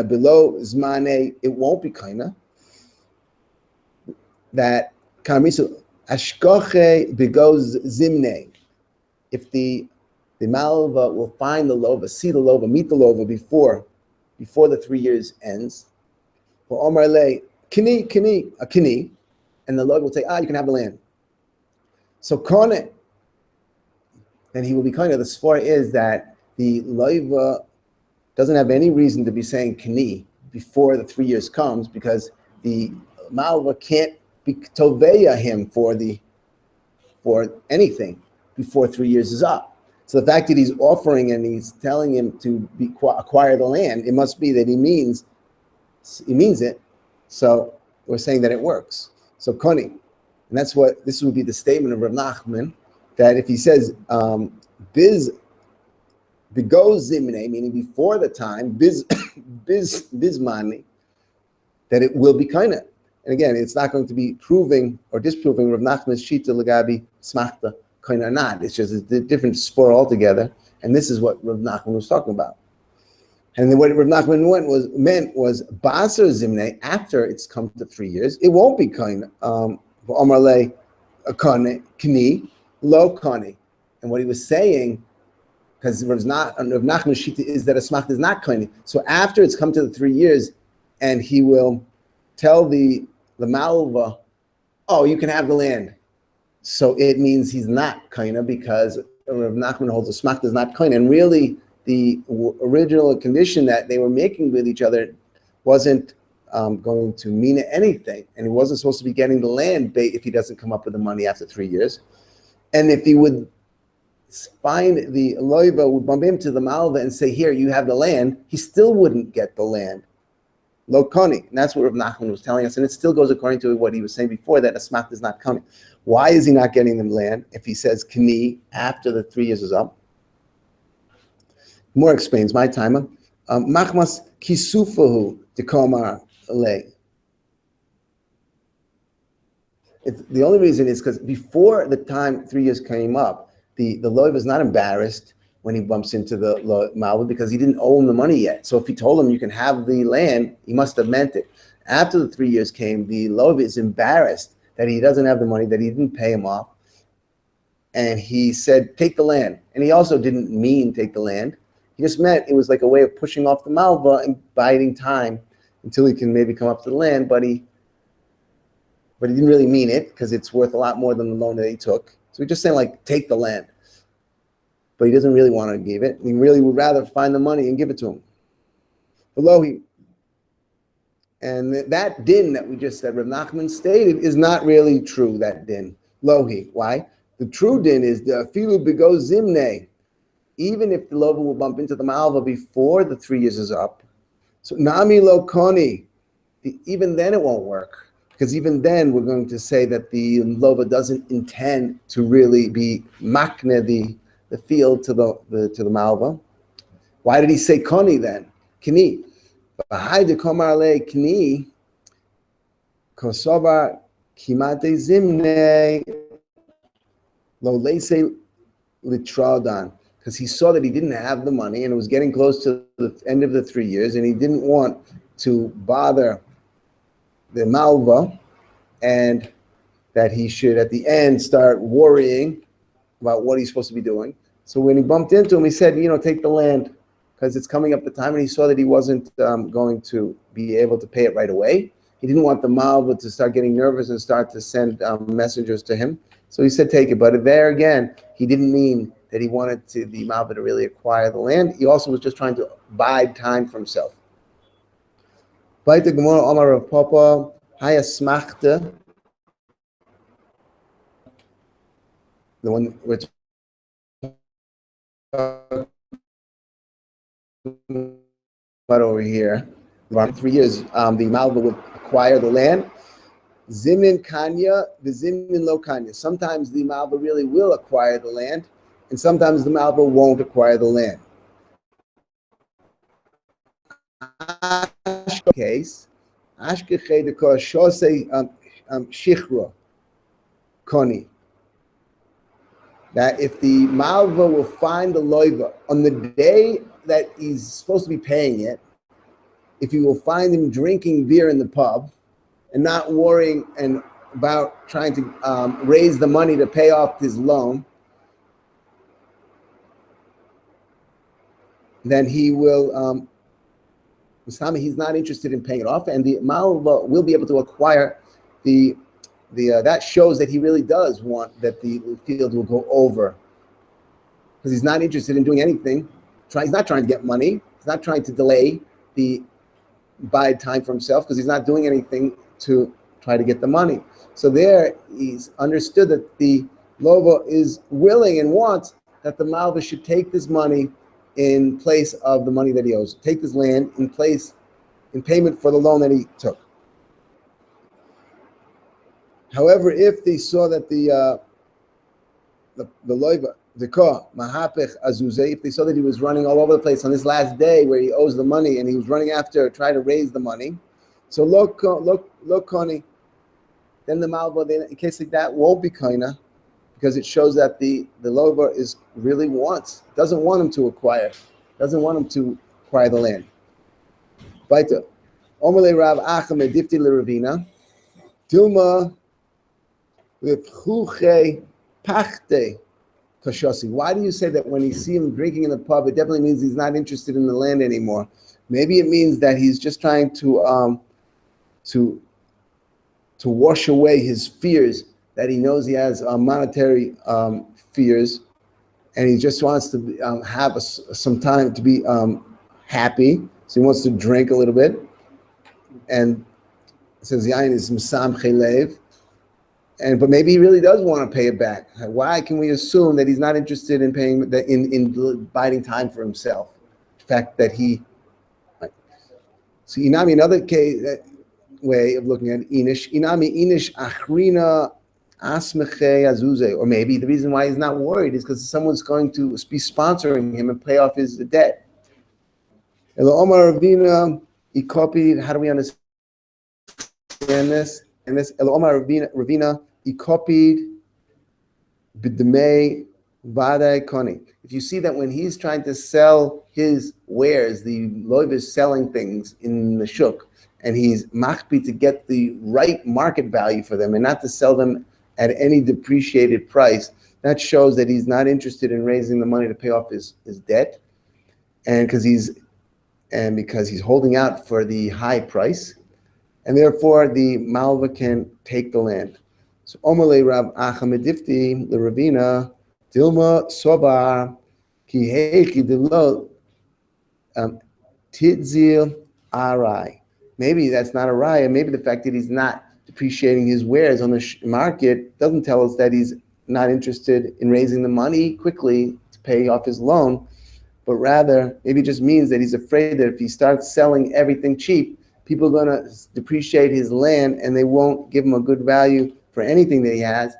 below zmane. It won't be kind of. That kamrisu ashkoche begos zimne. If the malva will find the lova, see the lova, meet the lova before the 3 years ends. For Omar le kini, and the lova will say, you can have the land. So Konia, then he will be kind of. The svara is that the lova doesn't have any reason to be saying kini before the 3 years comes, because the malva can't be toveya him for anything before 3 years is up. So the fact that he's offering and he's telling him to acquire the land, it must be that he means it. So we're saying that it works. So Konia, and this would be the statement of Rav Nachman, that if he says biz begos zimne, meaning before the time, bizmani, that it will be Konia. And again, it's not going to be proving or disproving Rav Nachman's shita legabi Asmachta Konia or not. It's just a different sport altogether. And this is what Rav Nachman was talking about. And then what Rav Nachman meant was Basar Zimne, after it's come to 3 years, it won't be Konia. Omar le kani, lo kani. And what he was saying, because Rav Nachman's shita is that Asmachta is not Konia. So after it's come to the 3 years, and he will tell the malva, you can have the land. So it means he's not Konia, because Rav Nachman holds Asmachta is not Konia. And really, the original condition that they were making with each other wasn't going to mean anything. And he wasn't supposed to be getting the land if he doesn't come up with the money after 3 years. And if he would find the loiva, would bump into the malva and say, here, you have the land, he still wouldn't get the land. Lo koni. And that's what Rav Nachman was telling us. And it still goes according to what he was saying before, that Asmachta is not Konia. Why is he not getting them land if he says kani after the 3 years is up? More explains my timer. Machmas kisufahu dekomar le. The only reason is because before the time 3 years came up, the loiva is not embarrassed when he bumps into the malva, because he didn't owe him the money yet. So if he told him you can have the land, he must have meant it. After the 3 years came, the loiva is embarrassed that he doesn't have the money, that he didn't pay him off. And he said, take the land. And he also didn't mean take the land. He just meant it was like a way of pushing off the malva and biding time until he can maybe come up to the land, but he didn't really mean it, because it's worth a lot more than the loan that he took. So he's just saying, like, take the land. But he doesn't really want to give it. He really would rather find the money and give it to him. Lohi. And that din that we just said, Rav Nachman stated, is not really true, that din. Lohi. Why? The true din is the afilu bego zimne. Even if the lova will bump into the malva before the 3 years is up. So nami lo koni. Even then it won't work. Because even then we're going to say that the lova doesn't intend to really be makne the field to the malva. Why did he say koni then? Kini. B'hayde komar le kini kosobar kimate zimne lo leise litradan. Because he saw that he didn't have the money and it was getting close to the end of the 3 years, and he didn't want to bother the malva, and that he should at the end start worrying about what he's supposed to be doing. So when he bumped into him, he said, take the land. because it's coming up the time, and he saw that he wasn't going to be able to pay it right away. He didn't want the Malva to start getting nervous and start to send messengers to him. So he said, take it. But there again, he didn't mean that he wanted the Malva to really acquire the land. He also was just trying to bide time for himself. Baita Gemara Omar of Papa, Hi Asmachta. The one we're talking about over here, around 3 years, the Malva would acquire the land. Zimnin Konia, the Zimnin Lo Konia. Sometimes the Malva really will acquire the land, and sometimes the Malva won't acquire the land. Case, Ashkeche de Koshose Shichra Koni. That if the Malva will find the loiva on the day that he's supposed to be paying it, if he will find him drinking beer in the pub and not worrying and about trying to raise the money to pay off his loan, then he will, he's not interested in paying it off, and the Malva will be able to acquire that shows that he really does want that the field will go over, because he's not interested in doing anything. He's not trying to get money. He's not trying to delay the buy time for himself, because he's not doing anything to try to get the money. So there, he's understood that the Lova is willing and wants that the Malva should take this money in place of the money that he owes. Take this land in payment for the loan that he took. However, if they saw that the loiva, the ko, mahapech azuzeh, if they saw that he was running all over the place on this last day where he owes the money and he was running after trying to raise the money, so look, koni, then the malva, in a case like that, won't be koina, because it shows that the loiva doesn't want him to acquire the land. Baita, Omele Rav Acham Edifti Leravina, Dilma V'chuche Pachte Kashosi. Why do you say that when you see him drinking in the pub, it definitely means he's not interested in the land anymore? Maybe it means that he's just trying to wash away his fears, that he knows he has monetary fears, and he just wants to have some time to be happy. So he wants to drink a little bit, and it says Yain is Misam Chelev. But maybe he really does want to pay it back. Why can we assume that he's not interested in paying in biding time for himself? The fact that so Inami, another way of looking at Inish, Achrina Asmachta Azuze, or maybe the reason why he's not worried is because someone's going to be sponsoring him and pay off his debt. Elo Omar Ravina, he copied. How do we understand this? And this Elo Omar Ravina, he copied B'dmei Vadai Koni. If you see that when he's trying to sell his wares, the loiv is selling things in the shuk, and he's machpi to get the right market value for them and not to sell them at any depreciated price, that shows that he's not interested in raising the money to pay off his debt, and because he's holding out for the high price, and therefore the malva can take the land. So Omalei Rav Achamedifti the Ravina Dilma Sobar Ki Heiki Dilo Tidzil Arai. Maybe that's not a raya. Maybe the fact that he's not depreciating his wares on the market doesn't tell us that he's not interested in raising the money quickly to pay off his loan, but rather maybe it just means that he's afraid that if he starts selling everything cheap, people are going to depreciate his land and they won't give him a good value for anything that he has,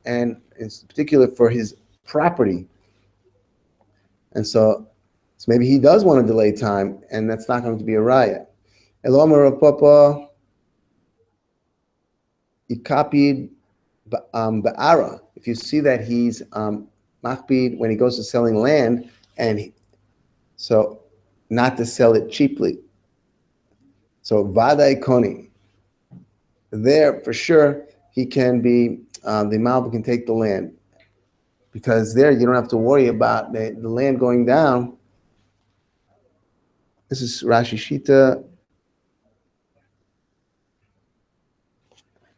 and in particular for his property. And so maybe he does want to delay time, and that's not going to be a raya. Elomar of Papa, he copied Ba'ara. If you see that he's machbid when he goes to selling land, so not to sell it cheaply. So Vadai Koni, there for sure he can be, the Malva can take the land, because there you don't have to worry about the land going down, This is Rashi Shita.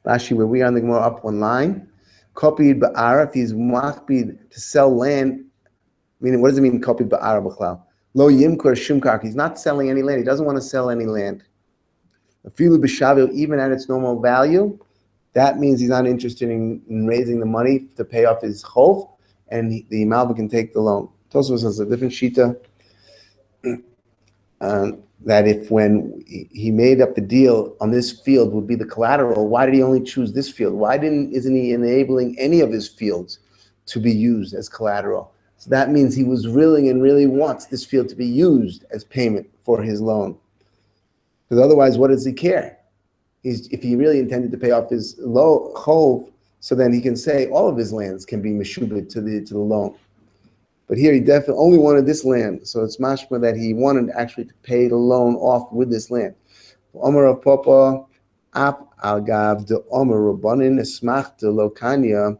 Rashi, where we are on the Gemara, up one line. Copied ba'ara, if he's machbid to sell land, meaning what does it mean, copied ba'ara b'chlal? Lo yimkor shumkark, he's not selling any land, he doesn't want to sell any land. Afilu b'shavil, even at its normal value, that means he's not interested in raising the money to pay off his chov, and the Malva can take the loan. Tosfos has a different shita, that if when he made up the deal on this field would be the collateral, why did he only choose this field? Why isn't he enabling any of his fields to be used as collateral? So that means he was willing and really wants this field to be used as payment for his loan. Because otherwise, what does he care? If he really intended to pay off his chov, so then he can say all of his lands can be meshubed to the loan. But here he definitely only wanted this land, so it's mashma that he wanted actually to pay the loan off with this land. Omer of Papa, Ap Algav de Omer Rabbanin Asmachta lo Konia,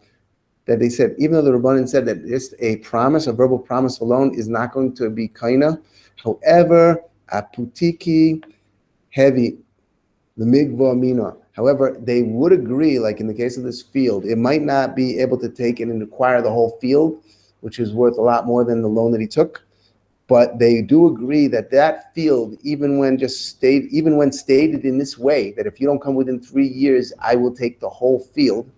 that they said, even though the Rabbanin said that just a promise, a verbal promise alone, is not going to be Konia. However, Aputiki heavy, the Migva Mina. However, they would agree, like in the case of this field, it might not be able to take and acquire the whole field, which is worth a lot more than the loan that he took. But they do agree that that field, even when stated in this way, that if you don't come within 3 years, I will take the whole field.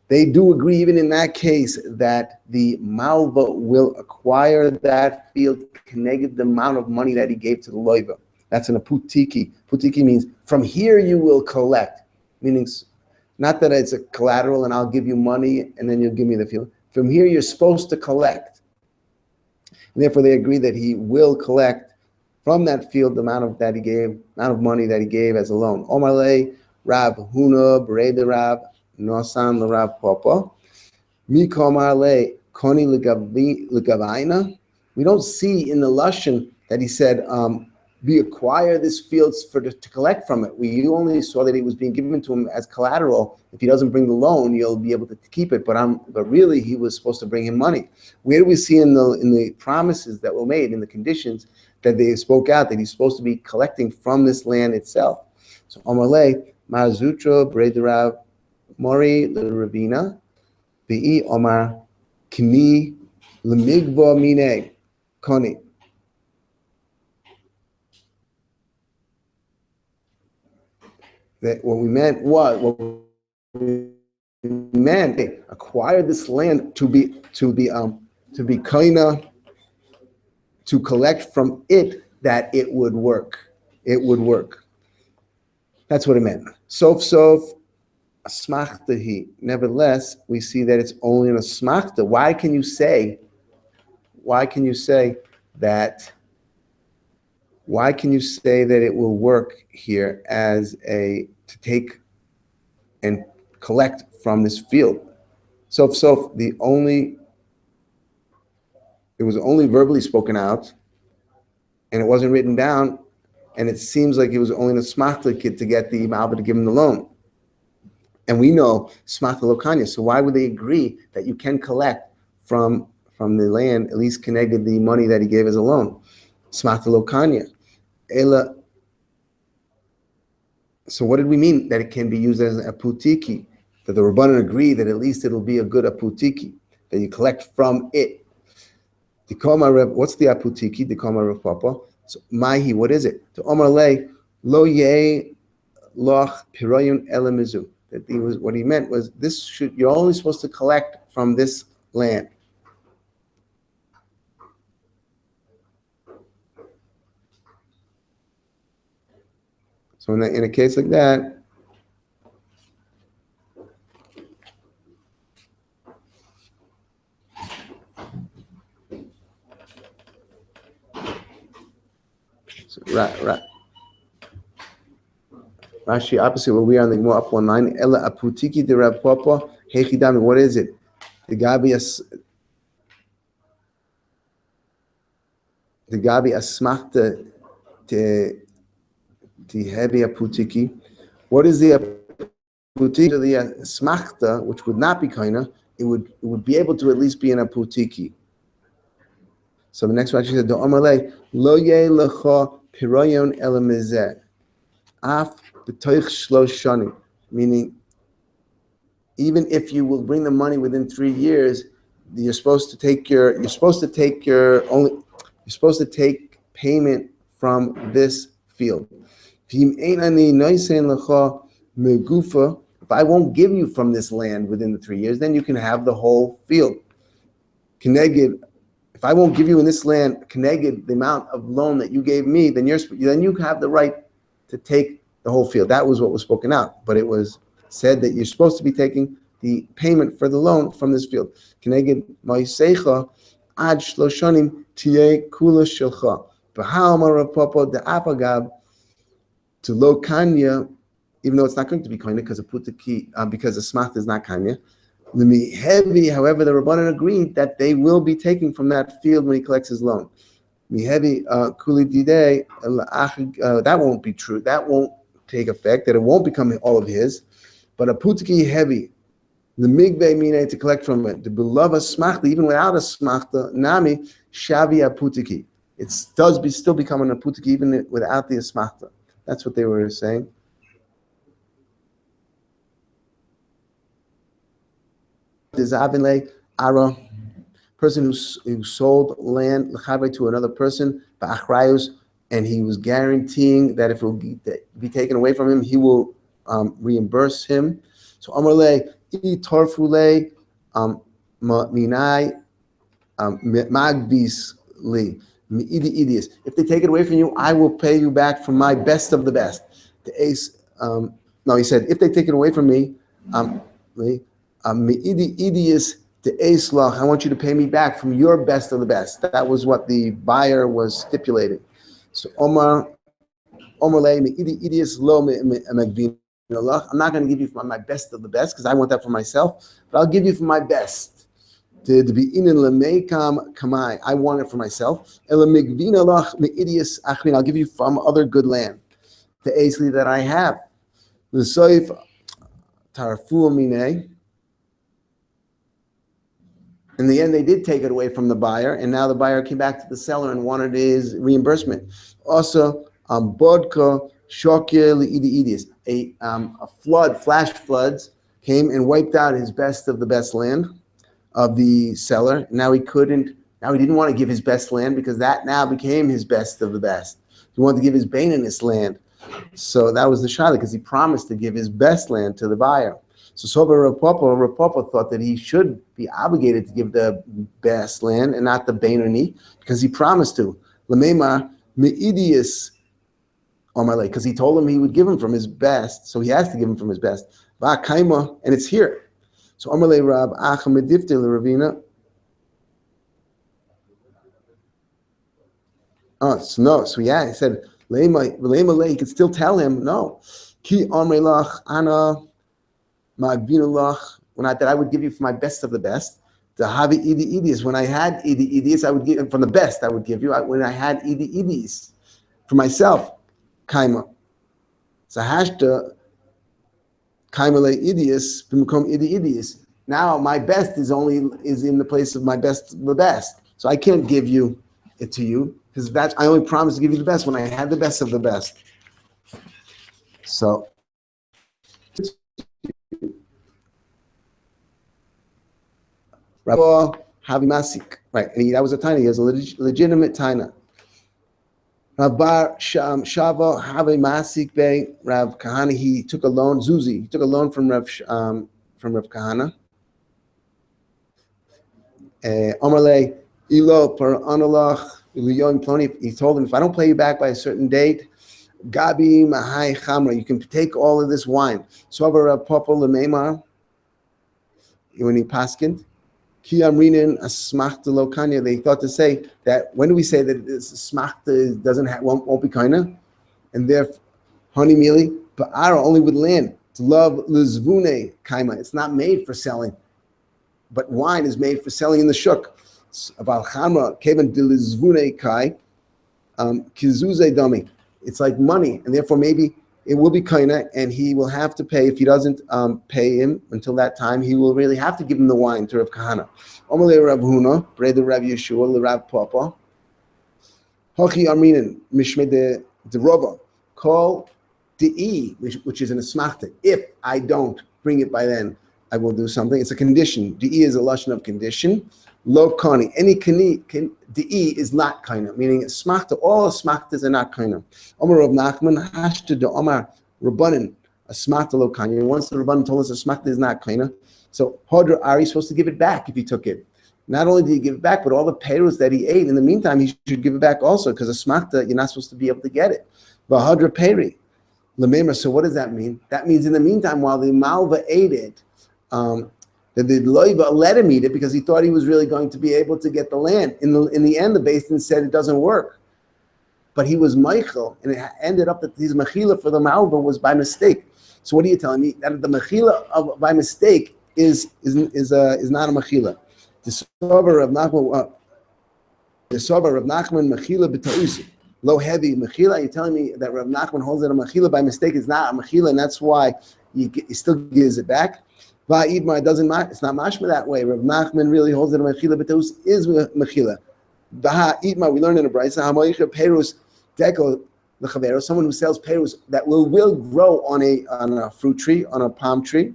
They do agree, even in that case, that the Malva will acquire that field connected the amount of money that he gave to the loiva. That's an aputiki. Putiki means from here you will collect, meaning not that it's a collateral and I'll give you money and then you'll give me the field. From here, you're supposed to collect. And therefore, they agree that he will collect from that field the amount of money that he gave as a loan. Omar le Rav Huna Bereda Rav Nosan Rav Papa Mikomar le Koni Legavaina. We don't see in the Lashon that he said, we acquire this field to collect from it. We only saw that it was being given to him as collateral. If he doesn't bring the loan, you'll be able to keep it. But really, he was supposed to bring him money. Where do we see in the promises that were made, in the conditions that they spoke out, that he's supposed to be collecting from this land itself? So Omarle Marazutra Brederav Mori Ravina Bi Omar Kini Lemigva Mine Koni. That what we meant, they acquired this land to be koina, to collect from it, that it would work. It would work. That's what it meant. Sof asmachta he. Nevertheless, we see that it's only an asmachta. Why can you say that? Why can you say that it will work here as to take and collect from this field? So it was only verbally spoken out, and it wasn't written down, and it seems like it was only an Asmachta kid to get the Malva to give him the loan. And we know Asmachta lo Konia, so why would they agree that you can collect from the land, at least connected the money that he gave as a loan? Asmachta lo Konia. So what did we mean that it can be used as a putiki? That the Rabbanan agree that at least it'll be a good aputiki, that you collect from it. What's the aputiki? The Kama Rav Papa. So Mahi, what is it? To Omar Le Lo Ye Loch Piroyun Elamizu. That what he meant was you're only supposed to collect from this land. So in a case like that, so, right. Rashi opposite where we are on the more up one line. Ella aputiki de Rav Papa hechidami. What is it? The gabi asmachta the heavy aputiki. What is the aputiki? The asmachta, which would not be kaina, it would be able to at least be an aputiki. So the next one she said, "Do amalei lo ye lecha Pirayon elamizeh. Af b'toich shlosh shanim. Meaning, even if you will bring the money within 3 years, you're supposed to take payment from this field. If I won't give you from this land within the 3 years, then you can have the whole field. If I won't give you in this land, the amount of loan that you gave me, then you have the right to take the whole field. That was what was spoken out, but it was said that you're supposed to be taking the payment for the loan from this field. Keneged ma'asecha ad shloshanim tiyeh kula shelcha. B'ha'amar Rav Papa de'apagab to lo Konia, even though it's not going to be Konia because because the Asmachta is not Konia. Heavy, however, the Rabbanan agreed that they will be taking from that field when he collects his loan. Heavy kuli didei, that won't be true. That won't take effect. That it won't become all of his. But a putiki heavy, the migbe mine to collect from it. The beloved Asmachta, even without a Asmachta, nami shavi a putiki. It does still becoming a putiki even without the Asmachta. That's what they were saying. Ara, person who sold land to another person, and he was guaranteeing that if it will be taken away from him, he will reimburse him. So Amarle, Tarfule, Minai, Magvis Li, Mididius. If they take it away from you, I will pay you back from my best of the best. The ace, no, he said, if they take it away from me, Mididius. The Aslach, I want you to pay me back from your best of the best. That was what the buyer was stipulating. So I'm not going to give you from my best of the best because I want that for myself, but I'll give you from my best. To be in kamai, I want it for myself. I'll give you from other good land. The Asli that I have. The Soif Tarfu Mine. In the end, they did take it away from the buyer, and now the buyer came back to the seller and wanted his reimbursement. Also, bodka shokye li'idis, a flash floods came and wiped out his best of the best land of the seller. Now he didn't want to give his best land because that now became his best of the best. He wanted to give his Baininist land. So that was the shayla because he promised to give his best land to the buyer. So Rav Papa thought that he should be obligated to give the best land and not the Beinoni because he promised to. Lamema me'idius Omalei, because he told him he would give him from his best, so he has to give him from his best. Va'kaima, and it's here. So Omalei Rab Achamedifte Ravina. So yeah, he said Lema he could still tell him no. Ki Omrelach Ana. When I would give you from my best of the best. The Havi Idi Idis. When I had Idi Idis, I would give from the best. I would give you when I had Idi Idis for myself. Kaima. So hashta Kaima le Idius b'makom Idi Idis. Now my best is in the place of my best the best. So I can't give you it to you because I only promised to give you the best when I had the best of the best. So. Rabbi Havimasik, right? And that was a taina. He has a legitimate taina. Rabbar Shava Havimasik Bey Rav Kahana. He took a loan. Zuzi. He took a loan from Rav Kahana. Omerle Ilo per Analach Iliyon Ploni. He told him, if I don't pay you back by a certain date, Gabi Mahai Chamra, you can take all of this wine. So Rav Papa Lememar, when he paskind. Ki amrinin asmachta lo Konia. They thought to say that when do we say that this asmachta won't be Konia, and therefore honey mili ba'ara only with land. To love lizvune kaima. It's not made for selling, but wine is made for selling in the shuk. About chamra kevan de lizvune kai kizuze dami. It's like money, and therefore maybe it will be Konia, and he will have to pay. If he doesn't pay him until that time, he will really have to give him the wine to Rav Kahana. Omalei Rav Huna, Breda Rav Yeshua, Rav Papa. Hochi Amrinan, Mishme de Rova, call De'i, which is an Asmachta. If I don't bring it by then, I will do something. It's a condition. De'i is a lashon of condition. Lo Kani. Any De'i is not kind of, meaning Asmachta. All Asmachtas are not kind of. Omar Rav Nachman, Hashta de Omar Rabbanan, Asmachta lo Kani. Once the Rabbanan told us Asmachta is not kind of, so Hodra Ari is supposed to give it back if he took it. Not only did he give it back, but all the payros that he ate, in the meantime, he should give it back also, because Asmachta, you're not supposed to be able to get it. V'hadra peri. Lememra, so what does that mean? That means in the meantime, while the Malva ate it, that the Loiva let him eat it because he thought he was really going to be able to get the land. In the end, the Beis Din said it doesn't work. But he was Michael, and it ended up that his Mechila for the Malva was by mistake. So what are you telling me? That the Mechila by mistake is not a Mechila. The Sover of Nachman Mechila b'ta'usi. Low heavy Mechila. You're telling me that Rav Nachman holds that a Mechila by mistake is not a Mechila, and that's why he still gives it back. Va'idmar doesn't. It's not mashma that way. Rav Nachman really holds that a Mechila b'ta'usi is Mechila. Va'idmar, we learn in a brayso hamoicher perus dekel l'chavero. Someone who sells perus that will grow on a fruit tree, on a palm tree.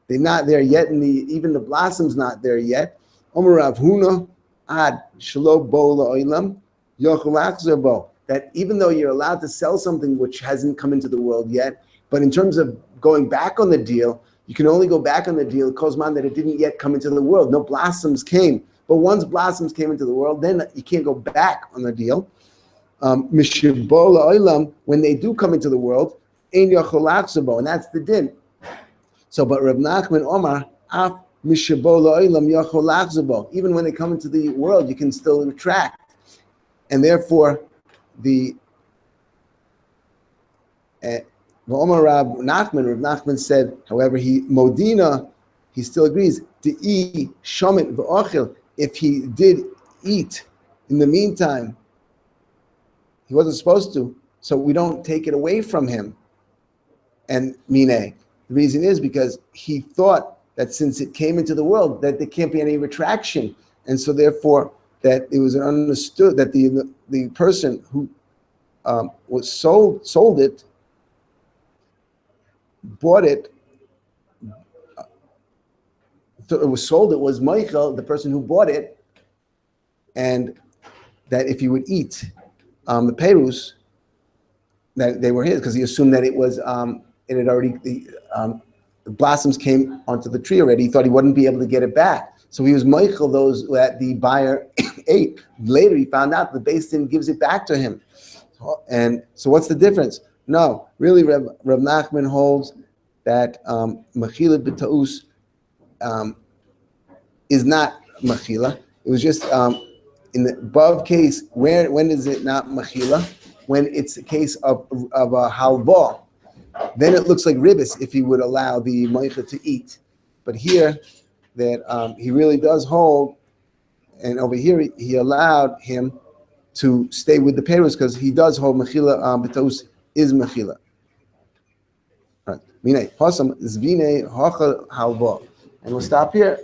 They're not there yet, and even the blossom's not there yet. Omer Rav Huna ad shelo bo la'olam yochel lachzor bo. That even though you're allowed to sell something which hasn't come into the world yet, but in terms of going back on the deal, you can only go back on the deal kozman that it didn't yet come into the world. No blossoms came, but once blossoms came into the world, then you can't go back on the deal. Mishir bo la'olam, when they do come into the world, ein yochel lachzor bo, and that's the din. So, but Rav Nachman Omar af. Even when they come into the world, you can still retract, and therefore the Rav Nachman said, however, he still agrees. If he did eat in the meantime, he wasn't supposed to, so we don't take it away from him. And the reason is because he thought that since it came into the world, that there can't be any retraction, and so therefore that it was understood that the person who was sold it, bought it. It was sold. It was Michael, the person who bought it, and that if he would eat the perus, that they were his, because he assumed that it was it had already the blossoms came onto the tree already. He thought he wouldn't be able to get it back. So he was Michael, those that the buyer ate. Later he found out the Beis Din gives it back to him. And so what's the difference? No, really Rav Nachman holds that Mechila b'ta'us is not Mechila. It was just in the above case, when is it not Mechila? When it's a case of a halva. Then it looks like ribbis if he would allow the moicha to eat. But here, that he really does hold, and over here he allowed him to stay with the perus because he does hold mechila b'taus is mechila. Right. Minei pasam zvine hacha halva, and we'll stop here.